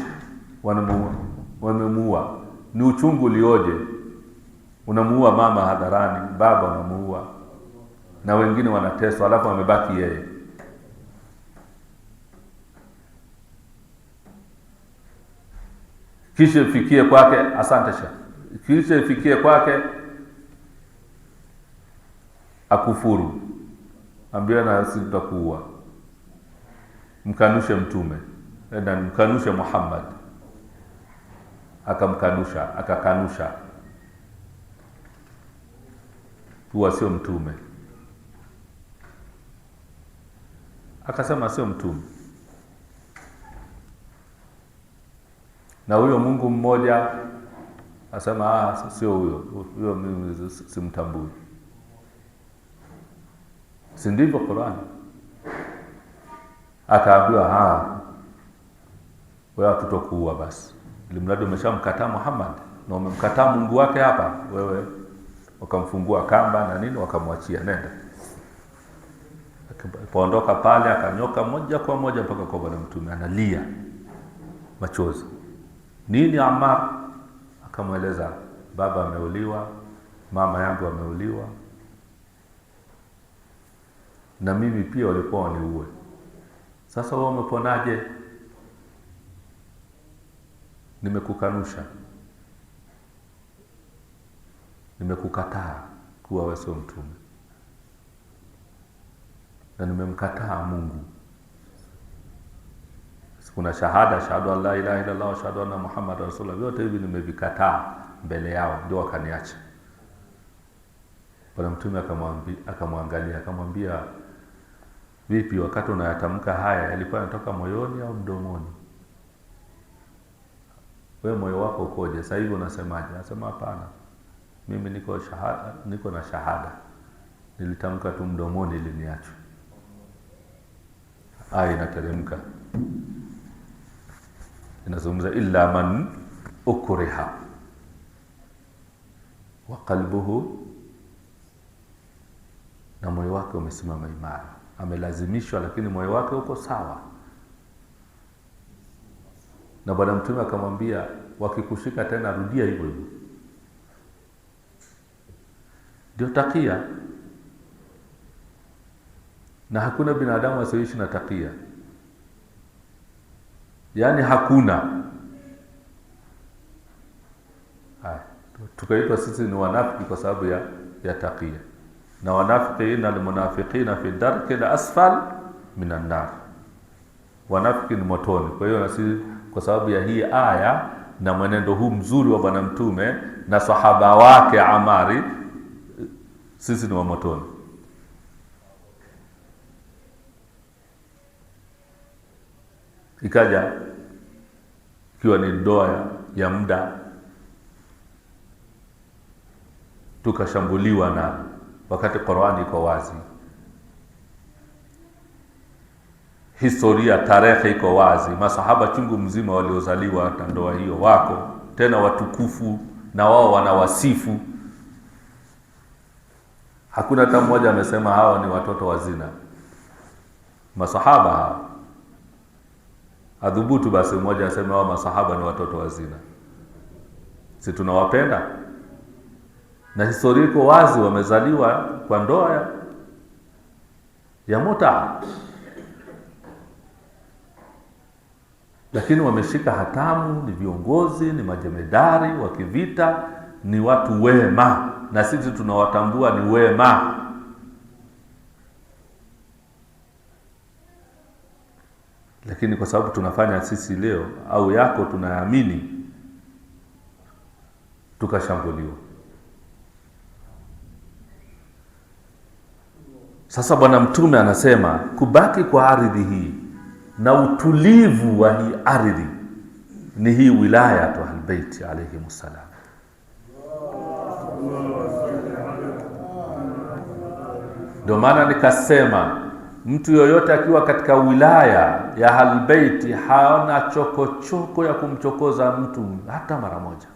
wamemuua. Ni uchungu ulioje! Unamuua mama hadharani, baba unamuua, na wengine wanateswa, alafu amebaki yeye. Kisha ifikie kwake, asante Sheikh, kisha ifikie kwake akufuru, ambia na sisi tutakuua, mkanushe Mtume na mkanushe Muhammad. Akakanusha kuwa sio mtume, akasema sio mtume. Na huyo Mungu mmoja asema sio huyo mimi simtambui. Si ndivyo Qur'an? Akaambiwa wewe tutokuua basi, ili mradi umeshamkataa Muhammad na umemkataa Mungu wake hapa, wewe wakamfungua kamba na nini, wakamwachia, nenda. Akaondoka pale, akanyoka moja kwa moja mpaka kwa Bwana Mtume, analia machozi. Nini Ammar? Akamweleza, baba ameuliwa, mama yangu ameuliwa, na mimi pia walikuwa waniue. Sasa wewe umeponaje? Nimekukanusha, nimekukataa kuwa wewe sio mtume, na nimemkataa Mungu. Kuna shahadu an la ilaha illa Allah wa shahadu anna Muhammad rasulullah, vyote hivi nimevikataa mbele yao, ndio wakaniacha. Bwana Mtume akamwangalia, akamwambia, vipi, wakati unayatamka haya yalikuwa yanatoka moyoni au mdomoni? Wewe moyo wako ukoje? Sasa hivi unasemaje? Anasema hapana, mimi niko na shahada, nilitamka tu mdomoni ili niachwe. Aya inateremka inazungumza illa man ukriha wa qalbuhu, na moyo wake umesimama imara. Amelazimishwa lakini moyo wake uko sawa. Na Bwana Mtume akamwambia, wakikushika tena rudia hivyo hivyo. Ndio takia. Na hakuna binadamu asiyoishi na takia. Yaani hakuna. Tukaitwa sisi ni wanafiki kwa sababu ya takia. Na wanafiqina almunafiqina fi darki al-asfal minan nar. Wanafiki ni motoni. Kwa hiyo nasi kwa sababu ya hii aya na mwenendo huu mzuri wa Bwana Mtume na sahaba wake Amari, sisi ni wa motoni. Ikaja ikiwa ni ndoa ya muda, tukashambuliwa na wakati Qur'ani iko wazi, historia, tarehe iko wazi. Masahaba chungu mzima waliozaliwa na ndoa hiyo wako tena watukufu, na wao wanawasifu. Hakuna hata mmoja amesema hawa ni watoto wa zina. Masahaba hawa adhubutu basi mmoja aseme hawa masahaba ni watoto wa zina. Si tunawapenda? Na historia iko wazi, wamezaliwa kwa ndoa ya muta, lakini wameshika hatamu, ni viongozi, ni majemedari wa kivita, ni watu wema, na sisi tunawatambua ni wema. Lakini kwa sababu tunafanya sisi leo au yako tunaamini, tukashambuliwa. Sasa Bwana Mtume anasema kubaki kwa ardhi hii na utulivu wa hii ardhi ni hii wilaya tu Ahlulbayt alayhimussalam. Ndio maana nikasema mtu yoyote akiwa katika wilaya ya Ahlulbayt haona chokochoko ya kumchokoza mtu hata mara moja.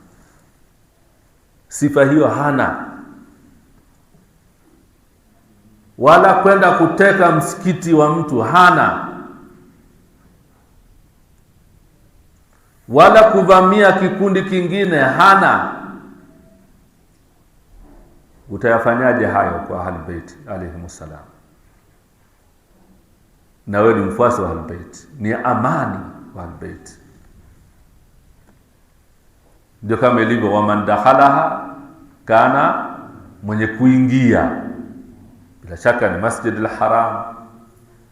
Sifa hiyo hana. Wala kwenda kuteka msikiti wa mtu hana. Wala kuvamia kikundi kingine hana. Utayafanyaje hayo kwa Ahlulbayt alayhimussalam? Na wewe ni mfuasi wa Ahlulbayt, ni amani wa Ahlulbayt. Ndio kama ilivyo waman dakhalaha kana, mwenye kuingia bila shaka ni Masjid al-Haram,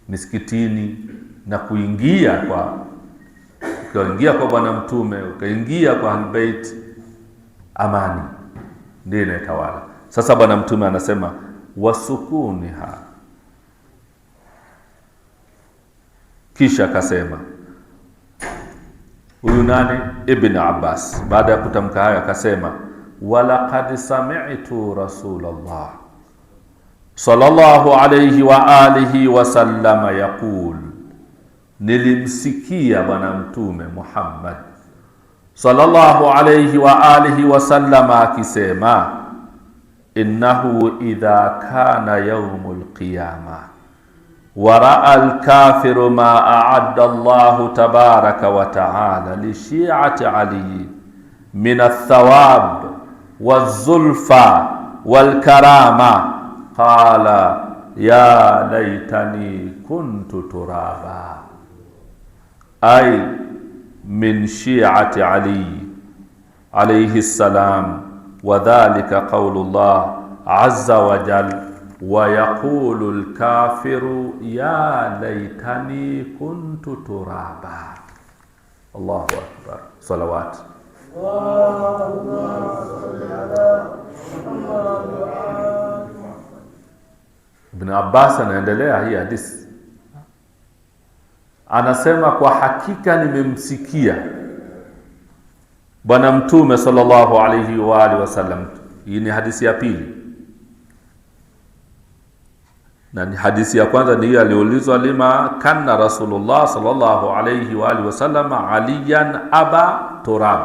misikitini, na kuingia ukaingia kwa Bwana Mtume, ukaingia kwa Ahlulbayt, amani ndiyo inatawala. Sasa Bwana Mtume anasema wasukuniha, kisha akasema huyu nani? Ibn Abbas. Baada ya kutamka hayo akasema walaqad sami'tu Rasulullah sallallahu alayhi wa alihi wa sallama yaqul, nilimsikia Bwana Mtume Muhammad sallallahu alayhi wa alihi wa sallama akisema innahu idha kana yawmul qiyamah wa ra'a al-kafiru ma a'adda Allahu tabaraka wa ta'ala li shi'ati Ali min ath-thawab waz-zulfa wal-karama qala ya laitani kuntu turaba, ay min shi'ati Ali alayhi salam. Wa dhalika qawlullah azza wa jalla wa yaqulu al-kafiru ya laitani kuntu turaba. Allahu akbar. Salawat. Allahumma salli ala Muhammad. Ibn Abbas anaendelea hii hadithi, anasema kwa hakika nimemsikia Bwana Mtume sallallahu alayhi wa alihi wasallam Hii ni hadithi ya pili. Na hadithi ya kwanza ni hiyo aliulizwa, lima kana Rasulullah sallallahu alayhi wa alihi wasallam aliyan aba turab.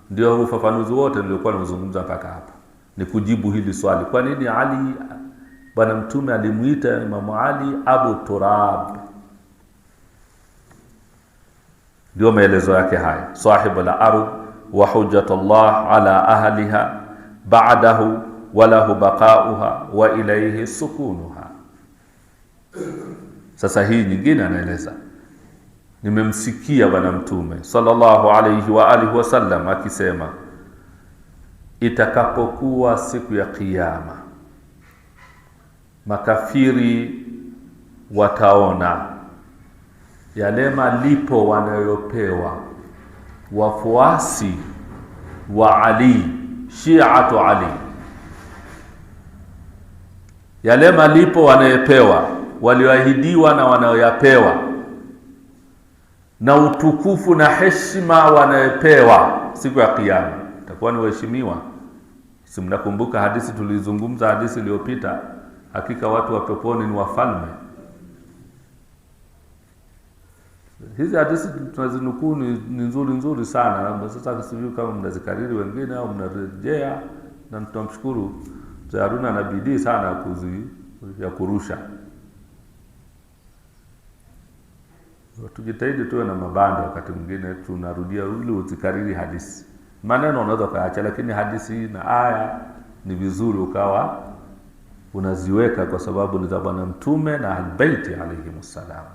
Ndio ufafanuzi wote nilikuwa nimezungumza mpaka hapa, ni kujibu hili swali, kwa nini Ali, bwana mtume alimuita Imam Ali Abu Turab. Ndio maelezo yake haya. Sahibu al-ardh wa hujjatullah ala ahliha ba'dahu wa lahu baqa'uha wa ilayhi sukunuha. Sasa hii nyingine anaeleza, nimemsikia bwana mtume sallallahu alayhi wa alihi wasallam akisema, itakapokuwa siku ya kiyama makafiri wataona yale malipo wanayopewa wafuasi wa Ali, Shi'atu Ali, yale malipo wanayopewa, walioahidiwa na wanayoyapewa, na utukufu na heshima wanayopewa siku ya kiyama, itakuwa ni waheshimiwa. Si mnakumbuka hadithi tulizungumza, hadithi iliyopita, hakika watu wa peponi ni wafalme. Hizi hadithi tunazinukuu ni nzuri sana. Sasa sijui kama mnazikariri wengine au mnarejea, na tunamshukuru Mzee Haruna na bidii sana ya kurusha. Tujitahidi tuwe na mabanda, wakati mwingine tunarudia ili uzikariri hadithi. Maneno unaweza kaacha, lakini hadithi na aya ni vizuri ukawa unaziweka, kwa sababu ni za bwana mtume na albaiti alayhimussalam.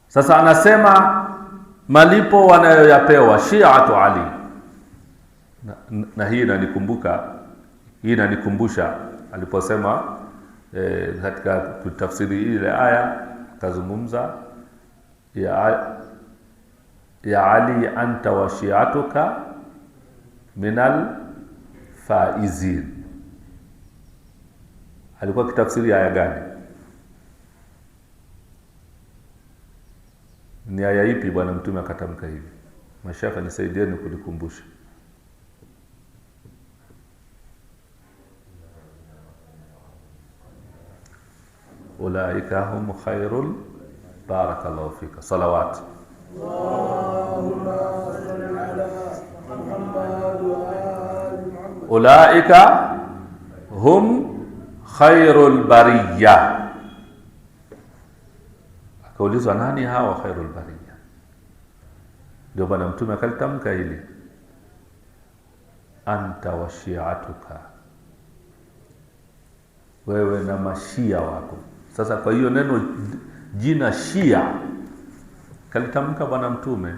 Sasa anasema malipo wanayoyapewa Shi'atu Ali, na hii inanikumbusha aliposema katika kutafsiri ile aya, akazungumza ya Ali anta wa shi'atuka minal faizin. Alikuwa kitafsiri aya gani? Ni aya ipi bwana mtume akatamka hivi? Mashaka nisaidieni kunikumbusha. Ulaika hum khairul, barakallahu fika, salawat. Allahumma salli ala Muhammad wa ali Muhammad. Ulaika hum khairul bariyya. Akaulizwa, nani hawa khairul bariyya? Ndio bwana mtume akalitamka hili, anta wa shi'atuka, wewe na mashia wako. Sasa kwa hiyo neno jina Shia kalitamka bwana mtume.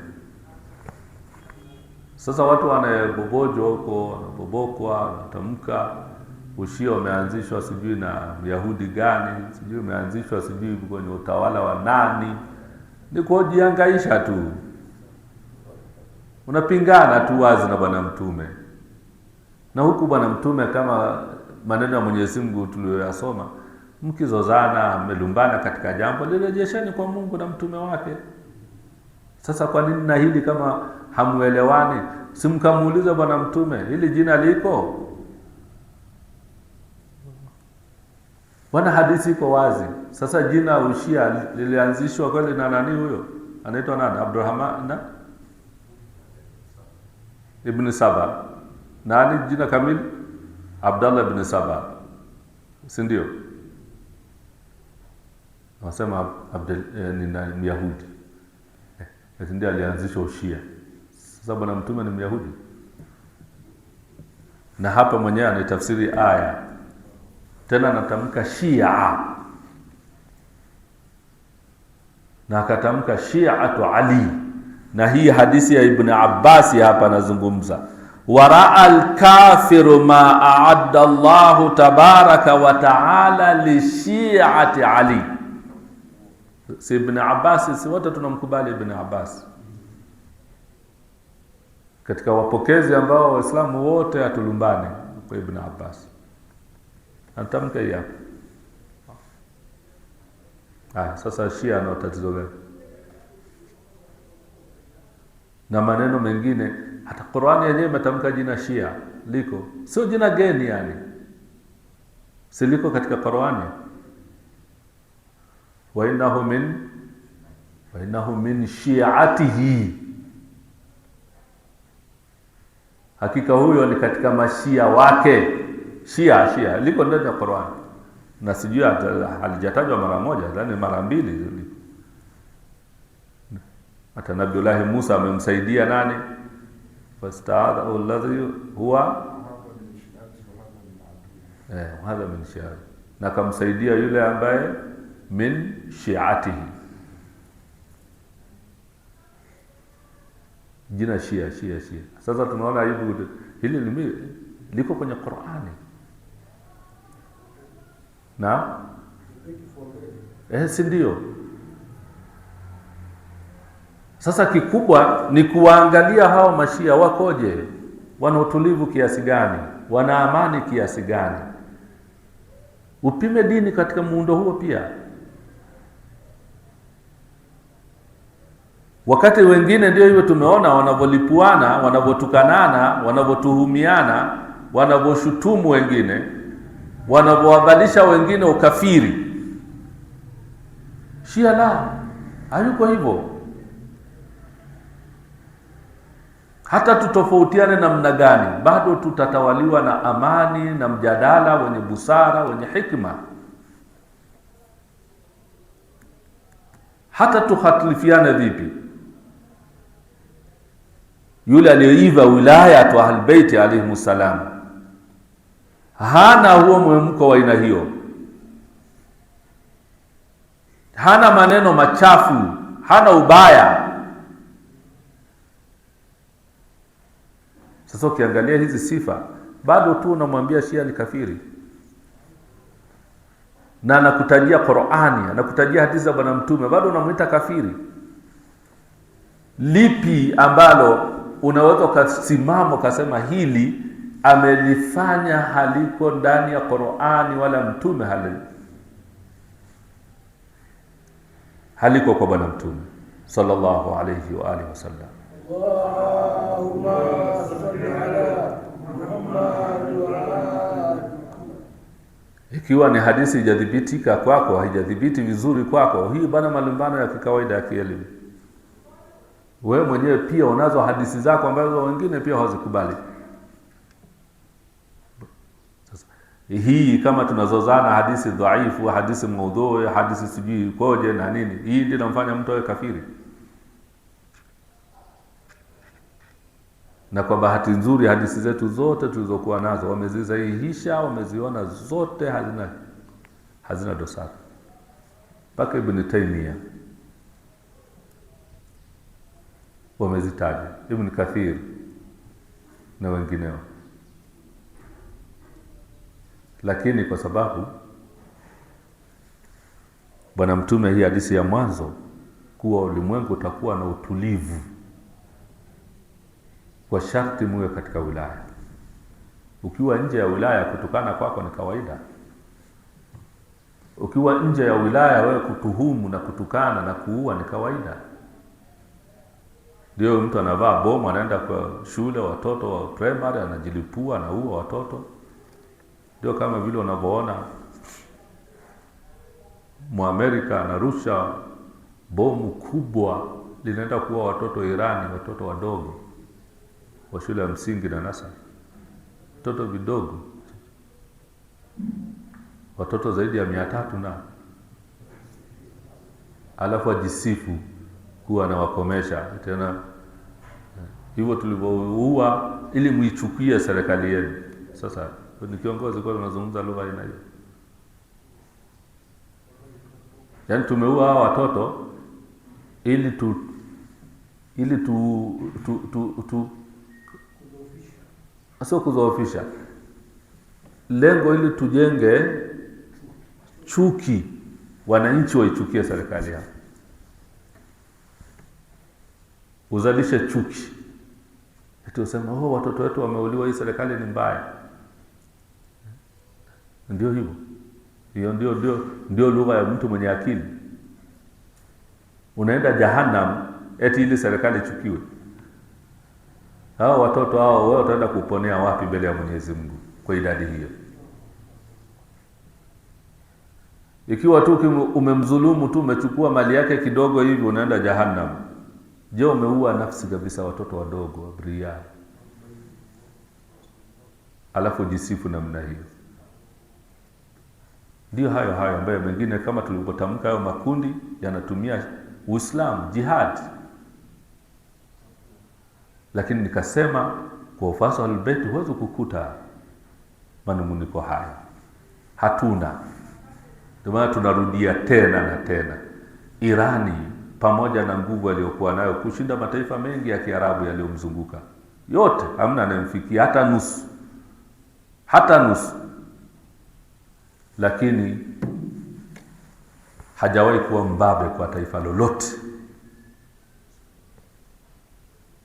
Sasa watu wanabobojwa huko, wanabobokwa, wanatamka ushia umeanzishwa sijui na Yahudi gani, sijui umeanzishwa sijui kwenye utawala wa nani. Ni kujihangaisha tu, unapingana tu wazi na bwana mtume. Na huku bwana mtume, kama maneno ya Mwenyezi Mungu tuliyoyasoma, mkizozana, mmelumbana katika jambo, lirejesheni kwa Mungu na mtume wake. Sasa kwa nini na hili kama hamuelewani, simkamuuliza bwana mtume hili jina liko? Bwana hadithi iko wazi. Sasa jina ushia lilianzishwa kweli na nani huyo? Anaitwa nani? Abdurrahman ibn Saba. Nani jina kamili? Abdullah ibn Saba, si ndio? Wasema ni Myahudi, ndio alianzisha ushia. Sasa bwana mtume ni Myahudi, na hapa mwenyewe anatafsiri aya tena, anatamka Shia na akatamka Shi'atu Ali. Na hii hadithi ya Ibn Abbas hapa anazungumza, waraa al-kafiru ma a'adda Allahu tabaraka wa ta'ala li Shi'ati Ali. Si Ibn Abbas, si wote tunamkubali Ibn Abbas katika wapokezi ambao Waislamu wote atulumbane kwa Ibn Abbas. Anatamka hii hapa. Sasa Shia ana tatizo gani? Na maneno mengine Hata Qur'ani yenyewe imetamka jina Shia, liko, sio jina geni yani, siliko katika Qur'ani. Wa innahu min shi'atihi, hakika huyo ni katika mashia wake. Shia liko ndani ya Qur'ani, na sijui halijatajwa mara moja, yani mara mbili. Hata Nabiullahi Musa amemsaidia nani? Fasta'adha alladhi huwa hadha min shi'ati, na kumsaidia yule ambaye min shi'atihi. Jina Shia. Sasa tunaona hivi, hili liko kwenye Qur'ani. Na si ndio? Sasa kikubwa ni kuangalia hao mashia wakoje, wana utulivu kiasi gani, wana amani kiasi gani. Upime dini katika muundo huo pia. Wakati wengine ndio hivyo tumeona wanavyolipuana, wanavyotukanana, wanavyotuhumiana, wanavyoshutumu wengine, wanavyowadhalisha wengine ukafiri. Shia la hayuko hivyo. Hata tutofautiane namna gani, bado tutatawaliwa na amani na mjadala wenye busara, wenye hikma. Hata tuhatilifiane vipi, yule aliyeiva wilaya tu Ahlul Bait alayhimus salam hana huo mwemko wa aina hiyo, hana maneno machafu, hana ubaya. Sasa ukiangalia hizi sifa, bado tu unamwambia Shia ni kafiri, na anakutajia Qur'ani, anakutajia hadithi za Bwana Mtume, bado unamuita kafiri. Lipi ambalo unaweza kusimama ukasema hili amelifanya haliko ndani ya Qur'ani wala Mtume haliko kwa Bwana Mtume sallallahu alayhi wa alihi wasallam? Allahumma salli ala Muhammad wa ala. Ikiwa ni hadithi haijadhibitika kwako, haijadhibiti vizuri kwako, hii bana malumbano ya kikawaida ya kielimu. Wewe mwenyewe pia unazo hadithi zako ambazo wengine pia hawazikubali. Sasa hii kama tunazozana hadithi dhaifu, hadithi maudhui, hadithi sijui koje na nini, hii ndio inamfanya mtu awe kafiri. Na kwa bahati nzuri hadithi zetu zote tulizokuwa nazo wamezisahihisha, wameziona zote hazina dosari. Mpaka Ibn Taymiyyah wamezitaja, Ibn Kathir na wengineo. Lakini kwa sababu Bwana Mtume, hii hadithi ya mwanzo kuwa ulimwengu utakuwa na utulivu kwa sharti muwe katika wilaya. Ukiwa nje ya wilaya kutukana kwako ni kawaida. Ukiwa nje ya wilaya wewe kutuhumu na kutukana na kuua ni kawaida. Ndio mtu anavaa bomu anaenda kwa shule, watoto wa primary anajilipua, anaua watoto. Ndio kama vile unavyoona Muamerika anarusha bomu kubwa linaenda kuua watoto Irani, watoto wadogo wa shule ya msingi na nasari, watoto vidogo, watoto zaidi ya 300 na alafu ajisifu kuwa na wakomesha tena. Hivyo tulivyoua ili muichukie serikali yenu. Sasa ni kiongozi kwa anazungumza lugha ina hiyo. Yaani tumeua hao watoto ili sio kuzoofisha, lengo ili tujenge chuki, wananchi waichukie serikali yao, uzalishe chuki. Eti usema watoto wetu wameuliwa, hii serikali ni mbaya. Ndio hivyo. Hiyo ndio lugha ya mtu mwenye akili. Unaenda jahannam eti ili serikali chukiwe. Hao watoto hao wewe utaenda kuponea wapi mbele ya Mwenyezi Mungu kwa idadi hiyo? Ikiwa tu umemdhulumu tu, umechukua mali yake kidogo hivi, unaenda jahannam. Je, umeua nafsi kabisa, watoto wadogo abria, alafu jisifu namna hiyo? Ndio hayo ambayo mengine kama tulivyotamka, hayo makundi yanatumia Uislamu jihad. Lakini nikasema kwa ufasa al-Bait huwezi kukuta manunguniko haya, hatuna. Ndio maana tunarudia tena na tena, Irani pamoja na nguvu aliyokuwa nayo kushinda mataifa mengi ya Kiarabu yaliyomzunguka yote, hamna anayemfikia hata nusu, lakini hajawahi kuwa mbabe kwa taifa lolote,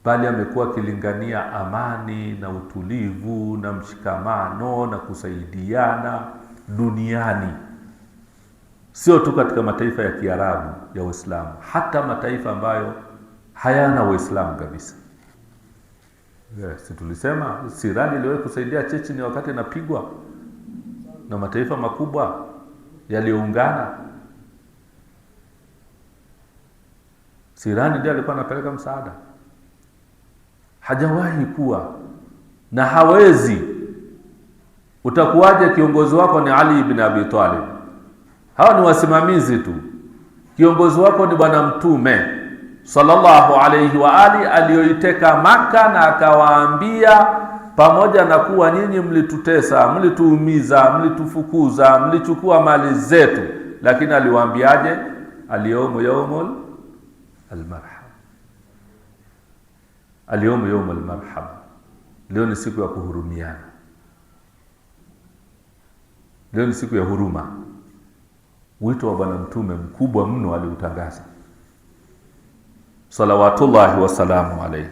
bali amekuwa akilingania amani na utulivu na mshikamano na kusaidiana duniani, sio tu katika mataifa ya Kiarabu ya Uislamu, hata mataifa ambayo hayana Uislamu kabisa. Yes, tulisema Irani iliwahi kusaidia Chechnya wakati inapigwa na mataifa makubwa yaliyoungana. Irani ndiye alikuwa anapeleka msaada. Hajawahi kuwa na hawezi. Utakuwaje kiongozi wako ni Ali ibn Abi Talib? Hawa ni wasimamizi tu. Kiongozi wako ni Bwana Mtume sallallahu alayhi wa ali, aliyoiteka Maka na akawaambia, pamoja na kuwa nyinyi mlitutesa, mlituumiza, mlitufukuza, mlichukua mali zetu, lakini aliwaambiaje? Al-yawmu yawmul al-marham. Al-yawmu yawmul marham. Leo ni siku ya kuhurumiana. Leo ni siku ya huruma. Wito wa Bwana Mtume mkubwa mno aliutangaza, salawatullahi wa salamu alayhi.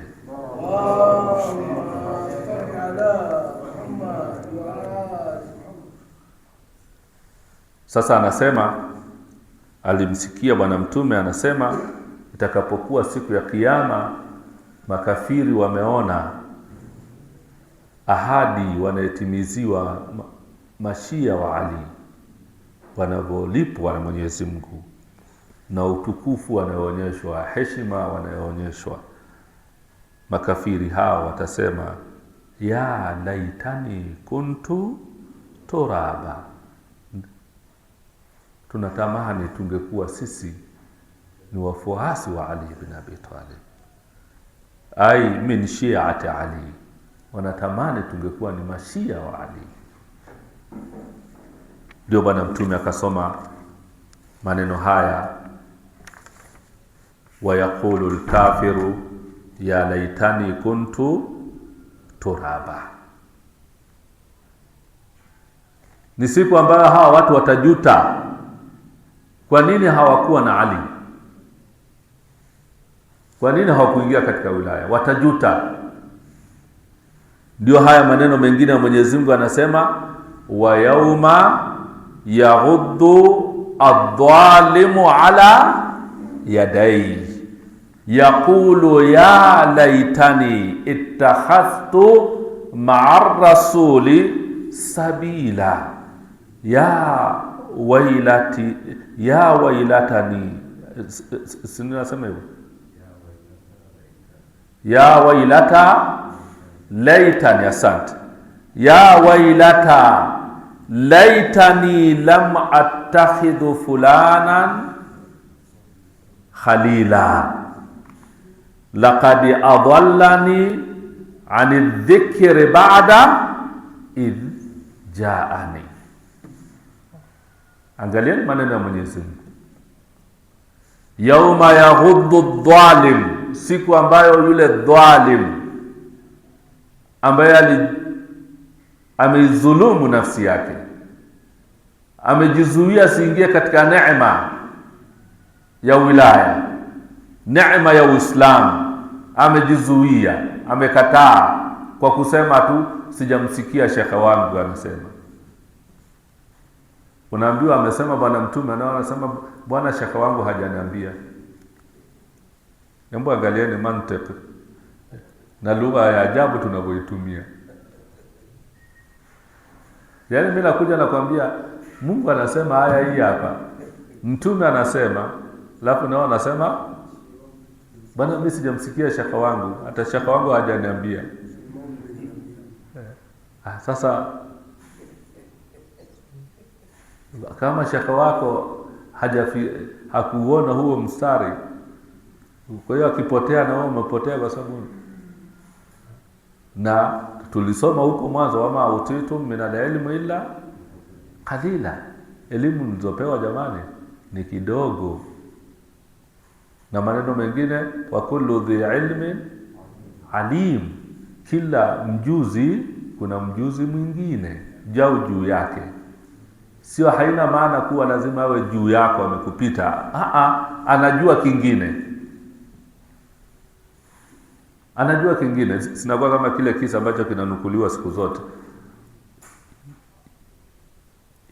Sasa anasema, alimsikia Bwana Mtume anasema, itakapokuwa siku ya Kiyama, makafiri wameona ahadi wanayetimiziwa mashia wa Ali, wanavyolipwa na Mwenyezi Mungu na utukufu wanaoonyeshwa, heshima wanaoonyeshwa, makafiri hao watasema, ya laitani kuntu turaba, tunatamani tungekuwa sisi ni wafuasi wa Ali ibn Abi Talib, ai min shi'ati Ali, wanatamani tungekuwa ni mashia wa Ali. Ndio Bwana Mtume akasoma maneno haya, wa yaqulu al-kafiru ya laitani kuntu turaba. Ni siku ambayo hawa watu watajuta kwa nini hawakuwa na Ali, kwa nini hawakuingia katika wilaya, watajuta. Ndio haya maneno mengine ya Mwenyezi Mungu anasema, wa yauma yaghuddu adh-dhalimu ala yadayhi yaqulu ya laitani ittakhadhtu ma'a rasuli sabila ya wailati ya wailatani, sinasema hivyo, ya wailata laitani, asante, ya wailata laitani lam attakhidhu fulanan khalila laqad adallani ani dhikri ba'da idh ja'ani. Angalieni maneno ya Mwenyezi Mungu, yauma yaghuddu dhalim, siku ambayo yule dhalim ambaye ameizulumu nafsi yake, amejizuia siingie katika neema ya wilaya, neema ya Uislamu, amejizuia, amekataa kwa kusema tu sijamsikia shekhe wangu anasema. Unaambiwa amesema Bwana Mtume, na anasema bwana shekhe wangu hajaniambia. Hebu angalieni mantiki na lugha ya ajabu tunavyoitumia. Yaani mimi nakuja nakwambia Mungu anasema haya hii hapa, mtume anasema, alafu nao anasema bwana mimi sijamsikia shaka wangu, hata shaka wangu hajaniambia. Sasa kama shaka wako hakuona huo mstari, kwa hiyo akipotea na wewe umepotea, kwa sababu na tulisoma huko mwanzo, wama utitum min al-ilmi illa qalila, elimu nilizopewa jamani ni kidogo. Na maneno mengine, wa kullu dhi ilmin alim, kila mjuzi kuna mjuzi mwingine juu yake. Sio, haina maana kuwa lazima awe juu yako amekupita. Anajua kingine. Anajua kingine. Sinakuwa kama kile kisa ambacho kinanukuliwa siku zote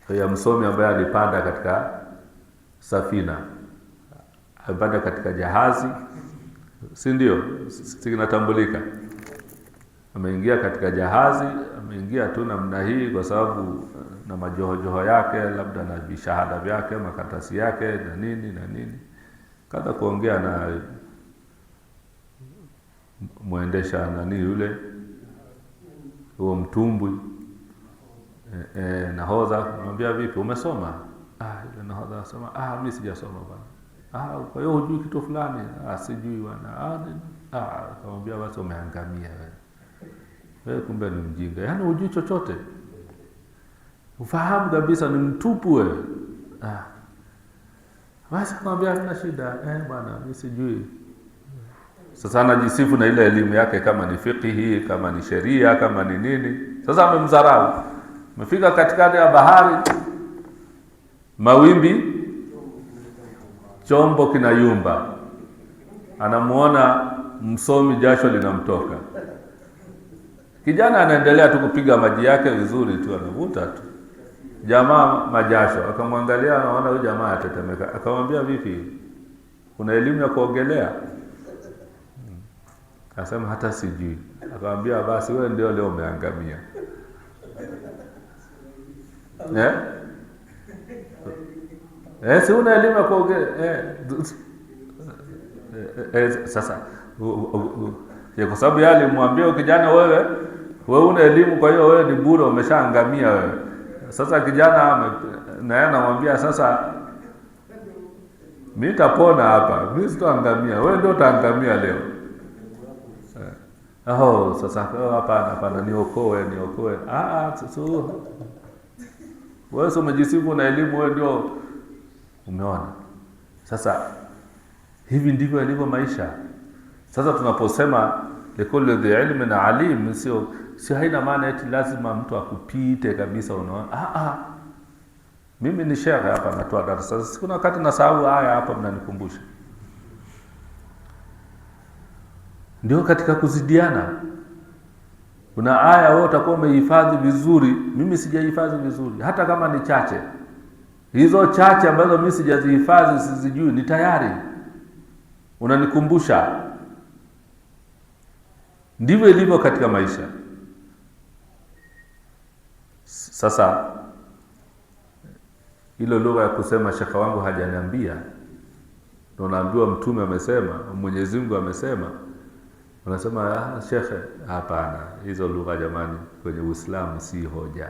ya msomi ambaye alipanda katika safina, alipanda katika jahazi, si ndio? Kinatambulika. Ameingia katika jahazi, ameingia tu namna hii kwa sababu na majohojoho yake, labda na vishahada vyake, makaratasi yake na nini. Kaza kuongea na muendesha yule huo mtumbwi, nahodha, kumwambia vipi umesoma? Yule nahodha anasema mimi sijasoma bwana. Kwa hiyo hujui kitu fulani? Sijui bwana. Akamwambia basi umeangamia wewe, kumbe ni mjinga, yaani hujui chochote, ufahamu kabisa ni mtupu wewe. Basi akamwambia hamna shida, bwana mimi sijui. Sasa anajisifu na ile elimu yake, kama ni fiqhi, kama ni sheria, kama ni nini. Sasa amemdharau. Amefika katikati ya bahari, mawimbi, chombo kinayumba. Anamuona msomi, jasho linamtoka. Kijana anaendelea tu kupiga maji yake vizuri tu, anavuta tu. Jamaa majasho, akamwangalia, anaona huyu jamaa atetemeka. Akamwambia vipi, kuna elimu ya kuogelea? Akasema hata sijui. Akamwambia basi wewe ndio leo umeangamia. Si una elimu ya kuogelea. Sasa kwa sababu yale alimwambia kijana, wewe una elimu, kwa hiyo wewe ni bure, umeshaangamia wewe. Sasa kijana naye anamwambia, sasa mimi nitapona hapa, mimi sitaangamia, wewe ndio utaangamia leo. Sasa hapana, niokoe. Wewe umejisifu na elimu, wewe ndio umeona. Sasa hivi ndivyo ilivyo maisha. Sasa tunaposema likulli dhi ilmin alim, sio haina maana eti lazima mtu akupite kabisa, unaona. Mimi ni shekhe hapa natoa darasa. Sasa kuna wakati nasahau haya hapa, mnanikumbusha. Ndio katika kuzidiana. Kuna aya wewe utakuwa umehifadhi vizuri, mimi sijahifadhi vizuri, hata kama ni chache. Hizo chache ambazo mimi sijazihifadhi, sizijui, ni tayari unanikumbusha. Ndivyo ilivyo katika maisha. Sasa hilo lugha ya kusema shaka wangu hajaniambia, ndio naambiwa mtume amesema, Mwenyezi Mungu amesema, unasema shekhe, hapana. Hizo lugha jamani, kwenye Uislamu si hoja.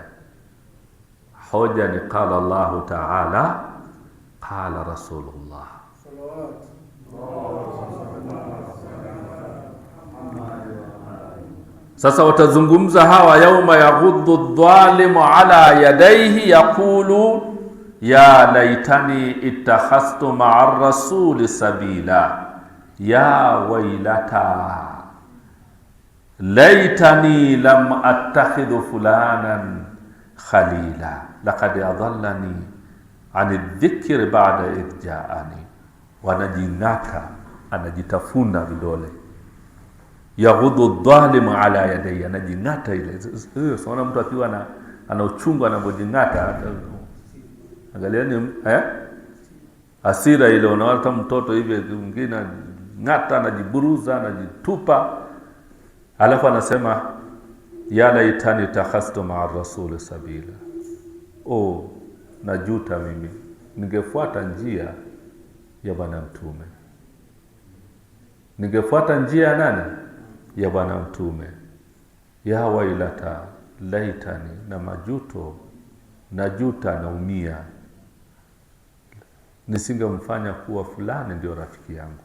Hoja ni qala Allahu Ta'ala, qala Rasulullah. Sasa watazungumza hawa, yauma yaghuddu adh-dhalimu ala yadayhi yaqulu ya laitani ittakhastu ma'a ar-rasuli sabila ya wailata laitani lam attakhidhu fulanan khalila laqad adallani ani dhikri ba'da idh ja'ani. Wanajinaka, anajitafuna vidole. Yaghuddu adh-dhalimu ala yadayhi, anajingata ile. Unaona mtu akiwa ana uchungu anapojingata, angalieni hasira ile. Unaona hata mtoto hivi mwingine ngata, anajiburuza, anajitupa, Alafu anasema ya laitani takhastu ma'a rasul sabila, najuta mimi ningefuata njia ya bwana mtume, ningefuata njia ya nani? Ya bwana mtume. Ya wailata laitani, na majuto, najuta, naumia, nisingemfanya kuwa fulani ndio rafiki yangu,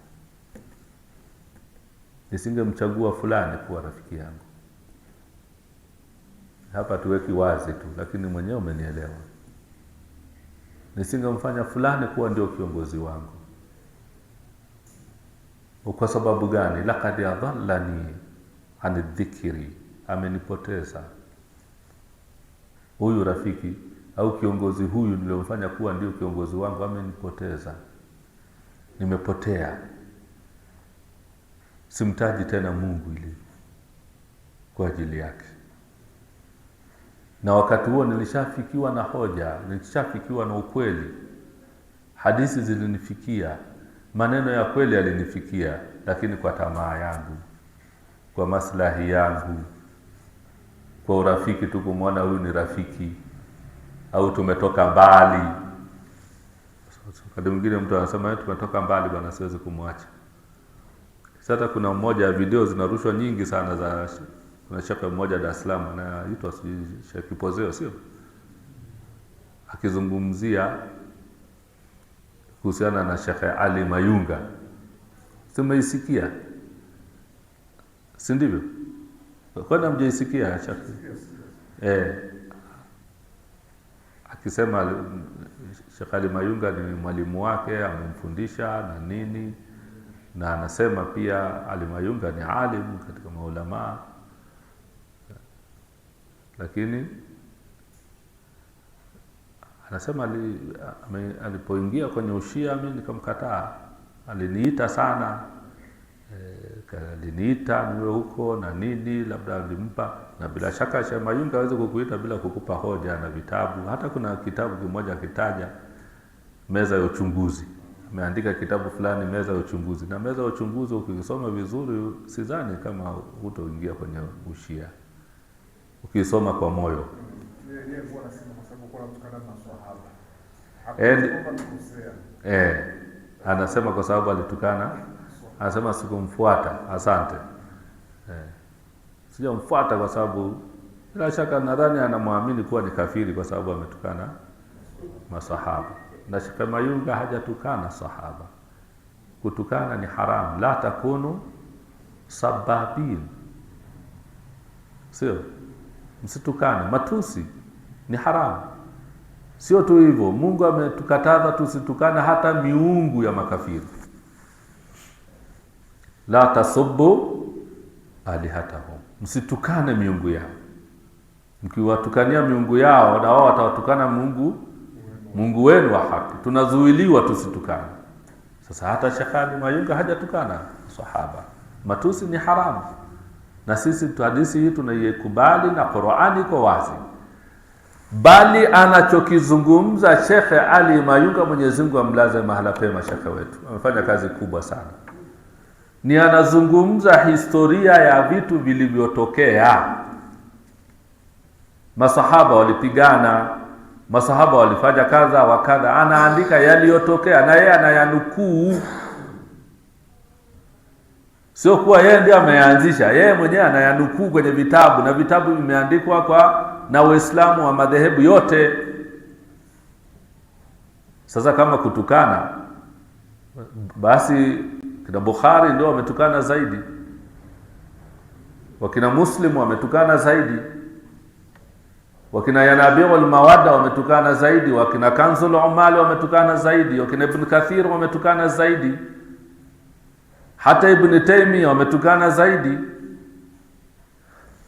nisingemchagua fulani kuwa rafiki yangu. Hapa tuweki wazi tu, lakini mwenyewe umenielewa. Nisingemfanya fulani kuwa ndio kiongozi wangu. Kwa sababu gani? Laqad adallani an dhikri, amenipoteza huyu rafiki au kiongozi huyu niliyomfanya kuwa ndio kiongozi wangu, amenipoteza, nimepotea, simtaji tena Mungu ili kwa ajili yake. Na wakati huo nilishafikiwa na hoja, nilishafikiwa na ukweli, hadithi zilinifikia, maneno ya kweli yalinifikia, lakini kwa tamaa yangu, kwa maslahi yangu, kwa urafiki tu, kumwona huyu ni rafiki, au tumetoka mbali. Wakati mwingine mtu anasema tumetoka mbali bwana, siwezi kumwacha. Sasa kuna mmoja, video zinarushwa nyingi sana za kuna shaka mmoja Dar es Salaam anaitwa Sheikh Kipozeo, sio? Akizungumzia kuhusiana na Sheikh Ali Mayunga. Tumeisikia, si ndivyo? Kwani mjaisikia Sheikh? Akisema Sheikh Ali Mayunga ni mwalimu wake, amemfundisha na nini, na anasema pia Ali Mayunga ni alim katika maulama. Lakini anasema alipoingia kwenye ushia mimi nikamkataa. Aliniita sana, aliniita niwe huko na nini, labda alimpa, na bila shaka Sheikh Mayunga hawezi kukuita bila kukupa hoja na vitabu. Hata kuna kitabu kimoja kitaja meza ya uchunguzi, ameandika kitabu fulani meza ya uchunguzi, na meza ya uchunguzi ukisoma vizuri sidhani kama hutoingia kwenye ushia ukisoma kwa moyo. Anasema kwa sababu alitukana, anasema sikumfuata, asante. Sijamfuata kwa sababu bila shaka nadhani anamwamini kuwa ni kafiri kwa sababu ametukana masahaba. Na Sheikh Mayunga hajatukana sahaba. Kutukana ni haram, la takunu sababin, sio? Msitukane, matusi ni haramu. Sio tu hivyo, Mungu ametukataza tusitukane hata miungu ya makafiri. La tasubbu alihatahum, msitukane miungu yao. Mkiwatukania miungu yao, na wao watawatukana Mungu wenu wa haki. Tunazuiliwa tusitukane. Sasa hata Sheikh Ali Mayunga hajatukana sahaba. Matusi ni haramu. Na sisi hadithi hii tunaikubali, na Qur'ani iko wazi. Bali anachokizungumza Sheikh Ali Mayunga, Mwenyezi Mungu amlaze mahala pema Sheikh wetu, amefanya kazi kubwa sana. Ni anazungumza historia ya vitu vilivyotokea. Masahaba walipigana, masahaba walifanya kadha wa kadha, anaandika yaliyotokea na yeye anayanukuu. Sio kuwa yeye ndiye ameanzisha, yeye mwenyewe anayanukuu kwenye vitabu, na vitabu vimeandikwa na Waislamu wa madhehebu yote. Sasa kama kutukana, basi kina Bukhari ndio wametukana zaidi, wakina Muslim wametukana zaidi, wakina Yanabiul Mawadda wametukana zaidi, wakina Kanzul Umali wametukana zaidi, wakina Ibn Kathir wametukana zaidi, hata Ibn Taymiyyah wametukana zaidi.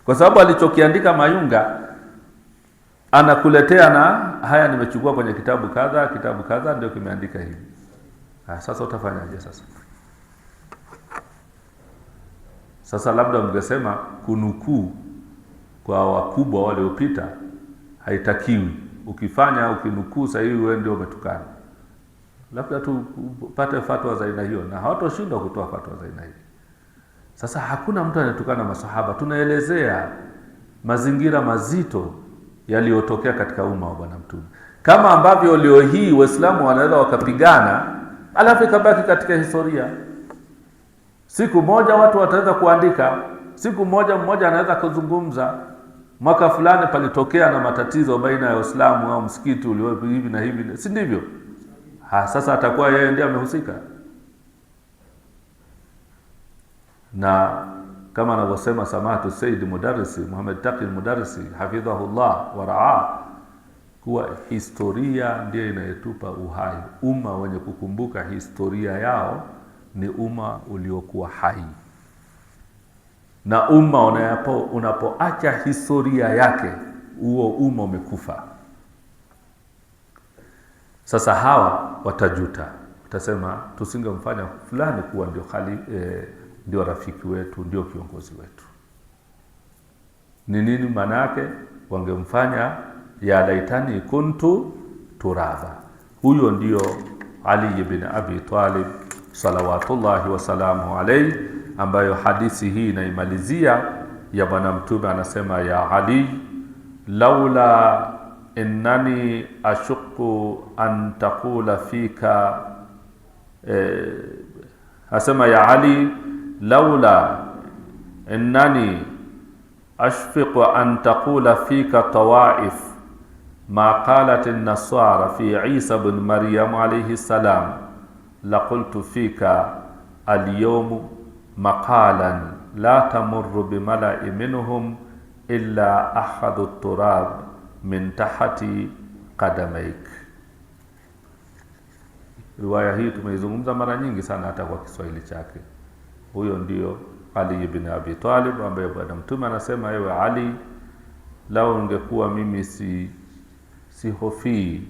Kwa sababu alichokiandika Mayunga anakuletea na haya, nimechukua kwenye kitabu kadha ndio kimeandika hivi. Sasa utafanyaje sasa? Sasa labda mngesema kunukuu kwa wakubwa waliopita haitakiwi. Ukifanya ukinukuu sasa hivi wewe ndio umetukana. Labda tupate fatwa za aina hiyo, na hawatoshindwa kutoa fatwa za aina hiyo. Sasa hakuna mtu anayetukana masahaba, tunaelezea mazingira mazito yaliyotokea katika umma wa Bwana Mtume, kama ambavyo leo hii Waislamu wanaweza wakapigana alafu ikabaki katika historia. Siku moja watu wataweza kuandika, siku moja anaweza kuzungumza, mwaka fulani palitokea na matatizo baina ya Waislamu au msikiti uliopo hivi na hivi, si ndivyo? Sasa atakuwa yeye ndiye amehusika. Na kama anavyosema samahatu Said Mudarrisi Muhammad Taqi Mudarrisi hafidhahullah wa raa, kuwa historia ndiyo inayetupa uhai. Umma wenye kukumbuka historia yao ni umma uliokuwa hai, na umma unapoacha historia yake, huo umma umekufa. Sasa hawa watajuta, watasema tusingemfanya fulani kuwa ndio rafiki wetu, ndio kiongozi wetu. Ni nini maana yake? Wangemfanya ya laitani kuntu turaba. Huyo ndio Ali ibn Abi Talib salawatullahi wasalamu alayhi, ambayo hadithi hii inaimalizia ya Bwana Mtume anasema, ya Ali, laula innani ashukku an taqula fika, asema ya Ali, laula innani ashfiqu an taqula fika tawaif ma qalat an-nasara fi Isa ibn Maryam alayhi salam laqultu fika al-yawm maqalan la tamurru bimala'i minhum illa akhadhu at-turab min tahti qadamaik. Riwaya hii tumeizungumza mara nyingi sana hata kwa Kiswahili chake. Huyo ndio Ali ibn Abi Talib, ambaye Bwana Mtume anasema, ewe Ali, lao ungekuwa mimi si hofi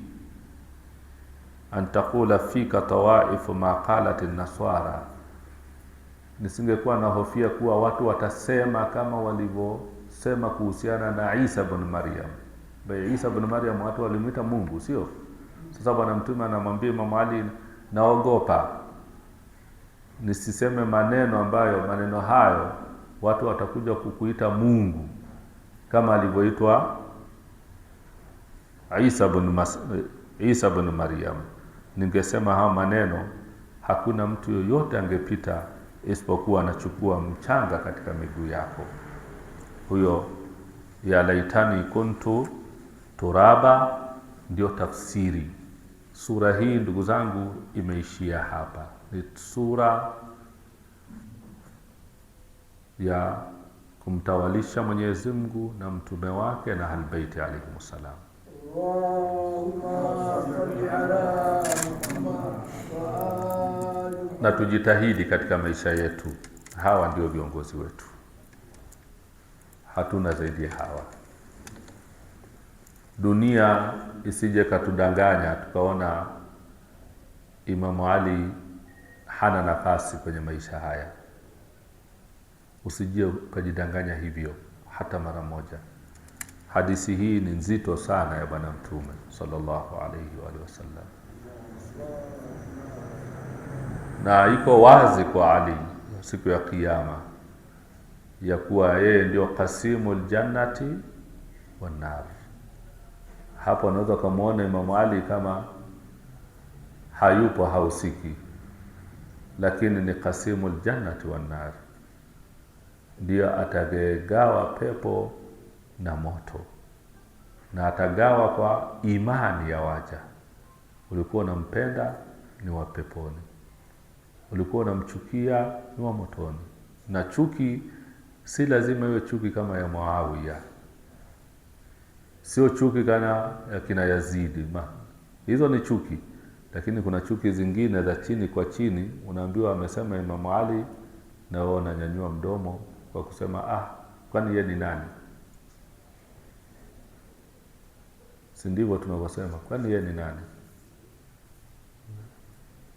antakula fika tawaifu ma qalat an-nasara, nisingekuwa na hofia kuwa watu watasema kama walivyosema kuhusiana na Isa ibn Maryam. Bae Isa ibn Maryam watu walimuita Mungu, sio? Sasa Bwana Mtume anamwambia Imam Ali, naogopa nisiseme maneno hayo watu watakuja kukuita Mungu kama alivyoitwa Isa ibn Maryam. Ningesema hao maneno, hakuna mtu yoyote angepita isipokuwa anachukua mchanga katika miguu yako. Huyo ya laitani kuntu turaba ndio tafsiri. Sura hii ndugu zangu imeishia hapa. Ni sura ya kumtawalisha Mwenyezi Mungu na mtume wake na Ahlulbayt alayhimus salam. Na tujitahidi katika maisha yetu, hawa ndio viongozi wetu, hatuna zaidi ya hawa. Dunia isije katudanganya tukaona Imam Ali hana nafasi kwenye maisha haya. Usije ukajidanganya hivyo hata mara moja. Hadithi hii ni nzito sana ya Bwana Mtume sallallahu alayhi wa sallam, na iko wazi kwa Ali siku ya Kiyama ya kuwa yeye ndio qasimul jannati wan nar. Hapo unaweza kumuona Imam Ali kama hayupo, hausiki, lakini ni qasimul jannati wan nar, ndio atagawa pepo na moto, na atagawa kwa imani ya waja. Ulikuwa unampenda ni wa peponi, ulikuwa unamchukia ni wa motoni. Na chuki si lazima iwe chuki kama ya Muawiya, sio chuki kana ya kina Yazidi. Hizo ni chuki, lakini kuna chuki zingine za chini kwa chini. Unaambiwa amesema Imam Ali, na wewe unanyanyua mdomo kwa kusema kwani yeye ni nani? Si ndivyo tunavyosema? Kwani yeye ni nani?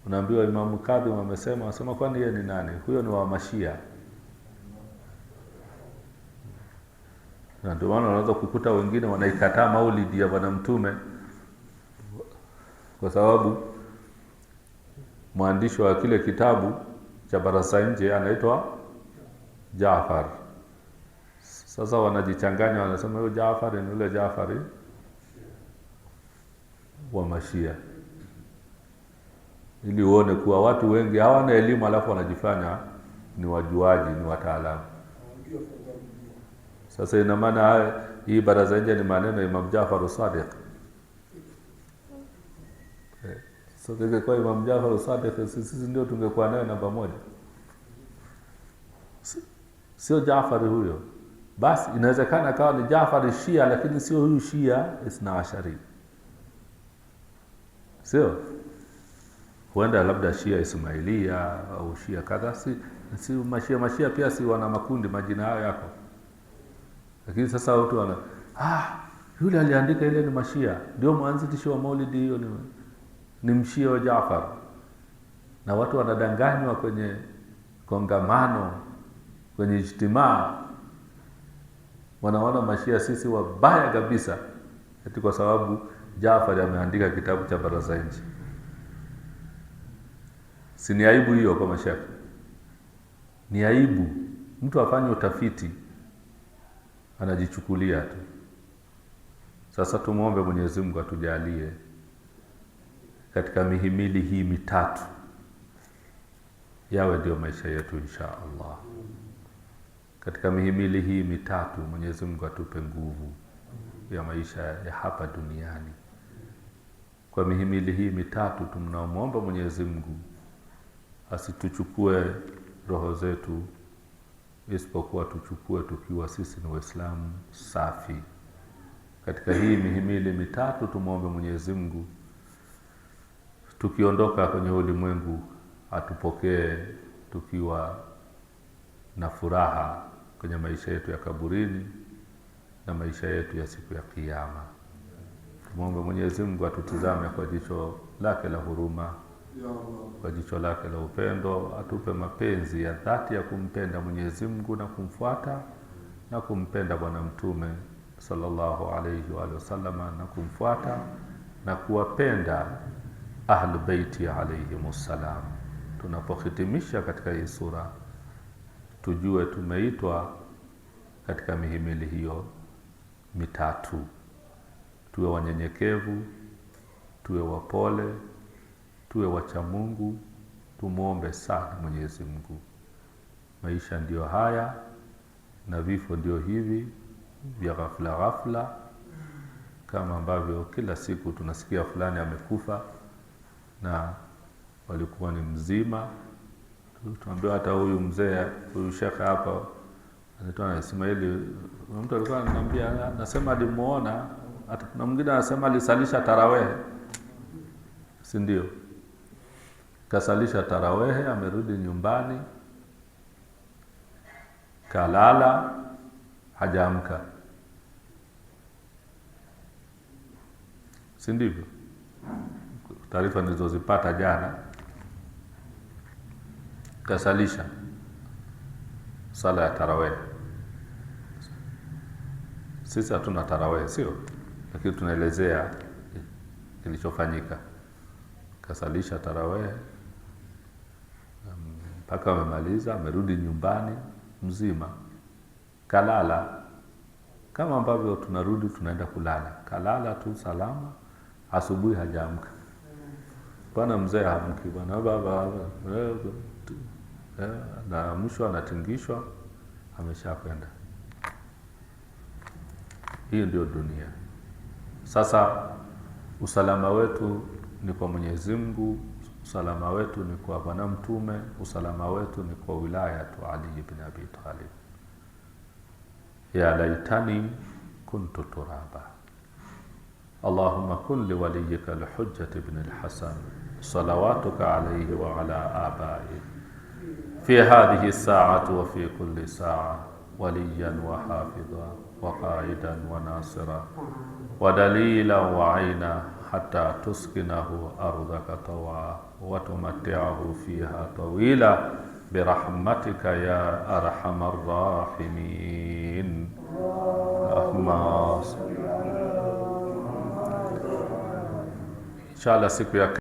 Unaambiwa Imam Kadhi amesema, wasema kwani yeye ni nani? Huyo ni wa Mashia. Na ndio maana unaweza kukuta wengine wanaikataa maulidi ya Bwana Mtume kwa sababu mwandishi wa kile kitabu cha Barasa Nje anaitwa Jaafar. Sasa wanajichanganya, wanasema huyo Jaafar ni yule Jaafari wa Mashia, ili uone kuwa watu wengi hawana elimu alafu wanajifanya ni wajuaji, ni wataalamu. Sasa ina maana hii baraza nje ni maneno ya Imam Jaafar as-Sadiq. Sasa kwa Imam Jaafar as-Sadiq sisi ndio tungekuwa naye namba moja, sio Jaafar huyo. Basi inawezekana kawa ni Jaafar Shia, lakini sio huyu Shia Isna Ashari, sio, huenda labda Shia Ismailia au Shia kadha. Si Mashia pia si wana makundi, majina yao yako. Lakini sasa watu wana yule aliandika ile ni Mashia, ndio mwanzilishi wa Maulidi, hiyo ni mshia wa Jaafar. Na watu wanadanganywa kwenye kongamano, kwenye ijtimaa, wanaona Mashia sisi wabaya kabisa eti kwa sababu Jaafar ameandika kitabu cha baraza nje. Si ni aibu hiyo kwa Mashia? Ni aibu mtu afanye utafiti anajichukulia tu. Sasa tumuombe Mwenyezi Mungu atujalie katika mihimili hii mitatu yawe ndio maisha yetu insha Allah. Katika mihimili hii mitatu Mwenyezi Mungu atupe nguvu ya maisha ya hapa duniani. Kwa mihimili hii mitatu tunamuomba Mwenyezi Mungu asituchukue roho zetu, isipokuwa tuchukue tukiwa sisi ni Waislamu safi. Katika hii mihimili mitatu tumuombe Mwenyezi Mungu tukiondoka kwenye ulimwengu atupokee tukiwa na furaha kwenye maisha yetu ya kaburini na maisha yetu ya siku ya Kiyama. Tumuombe Mwenyezi Mungu atutizame kwa jicho lake la huruma, kwa jicho lake la upendo, atupe mapenzi ya dhati ya kumpenda Mwenyezi Mungu na kumfuata na kumpenda Bwana Mtume sallallahu alayhi wa sallama na kumfuata na kuwapenda ahlu baiti alayhimus salam. Tunapohitimisha katika hii sura tujue tumeitwa katika mihimili hiyo mitatu. Tuwe wanyenyekevu, tuwe wapole, tuwe wacha Mungu, tumuombe sana Mwenyezi Mungu. Maisha ndio haya na vifo ndio hivi vya ghafla ghafla, kama ambavyo kila siku tunasikia fulani amekufa na walikuwa ni mzima. Tunaambiwa hata huyu mzee, huyu shekhe hapa anaitwa Ismaili, mtu alikuwa ananiambia, anasema alimuona, na mwingine anasema alisalisha tarawih, si ndio? Kasalisha tarawih, amerudi nyumbani, kalala, hajaamka, si ndivyo? Taarifa nilizozipata jana, kasalisha sala ya tarawih. Sisi hatuna tarawih, sio? Lakini tunaelezea kilichofanyika. Kasalisha tarawih mpaka amemaliza, amerudi nyumbani mzima, kalala kama ambavyo tunarudi tunaenda kulala, kalala tu salama. Asubuhi hajaamka. Bwana mzee haamki, bwana baba na mwisho anatingishwa, ameshakwenda. Hiyo ndio dunia. Sasa usalama wetu ni kwa Mwenyezi Mungu, usalama wetu ni kwa Bwana Mtume, usalama wetu ni kwa wilayatu Ali ibn Abi Talib. Ya laitani kuntu turaba. Allahumma kun li waliyika al-Hujjat ibn al-Hasan salawatuka alayhi wa ala abai fi hadhihi as-sa'ati wa fi kulli sa'a waliyan wa hafidha wa qaidan wa nasira wa dalilan wa aina hatta tuskinahu ardhaka tawa wa tumatti'ahu fiha tawila birahmatika ya arhamar rahimin. Allahumma inshallah siku ya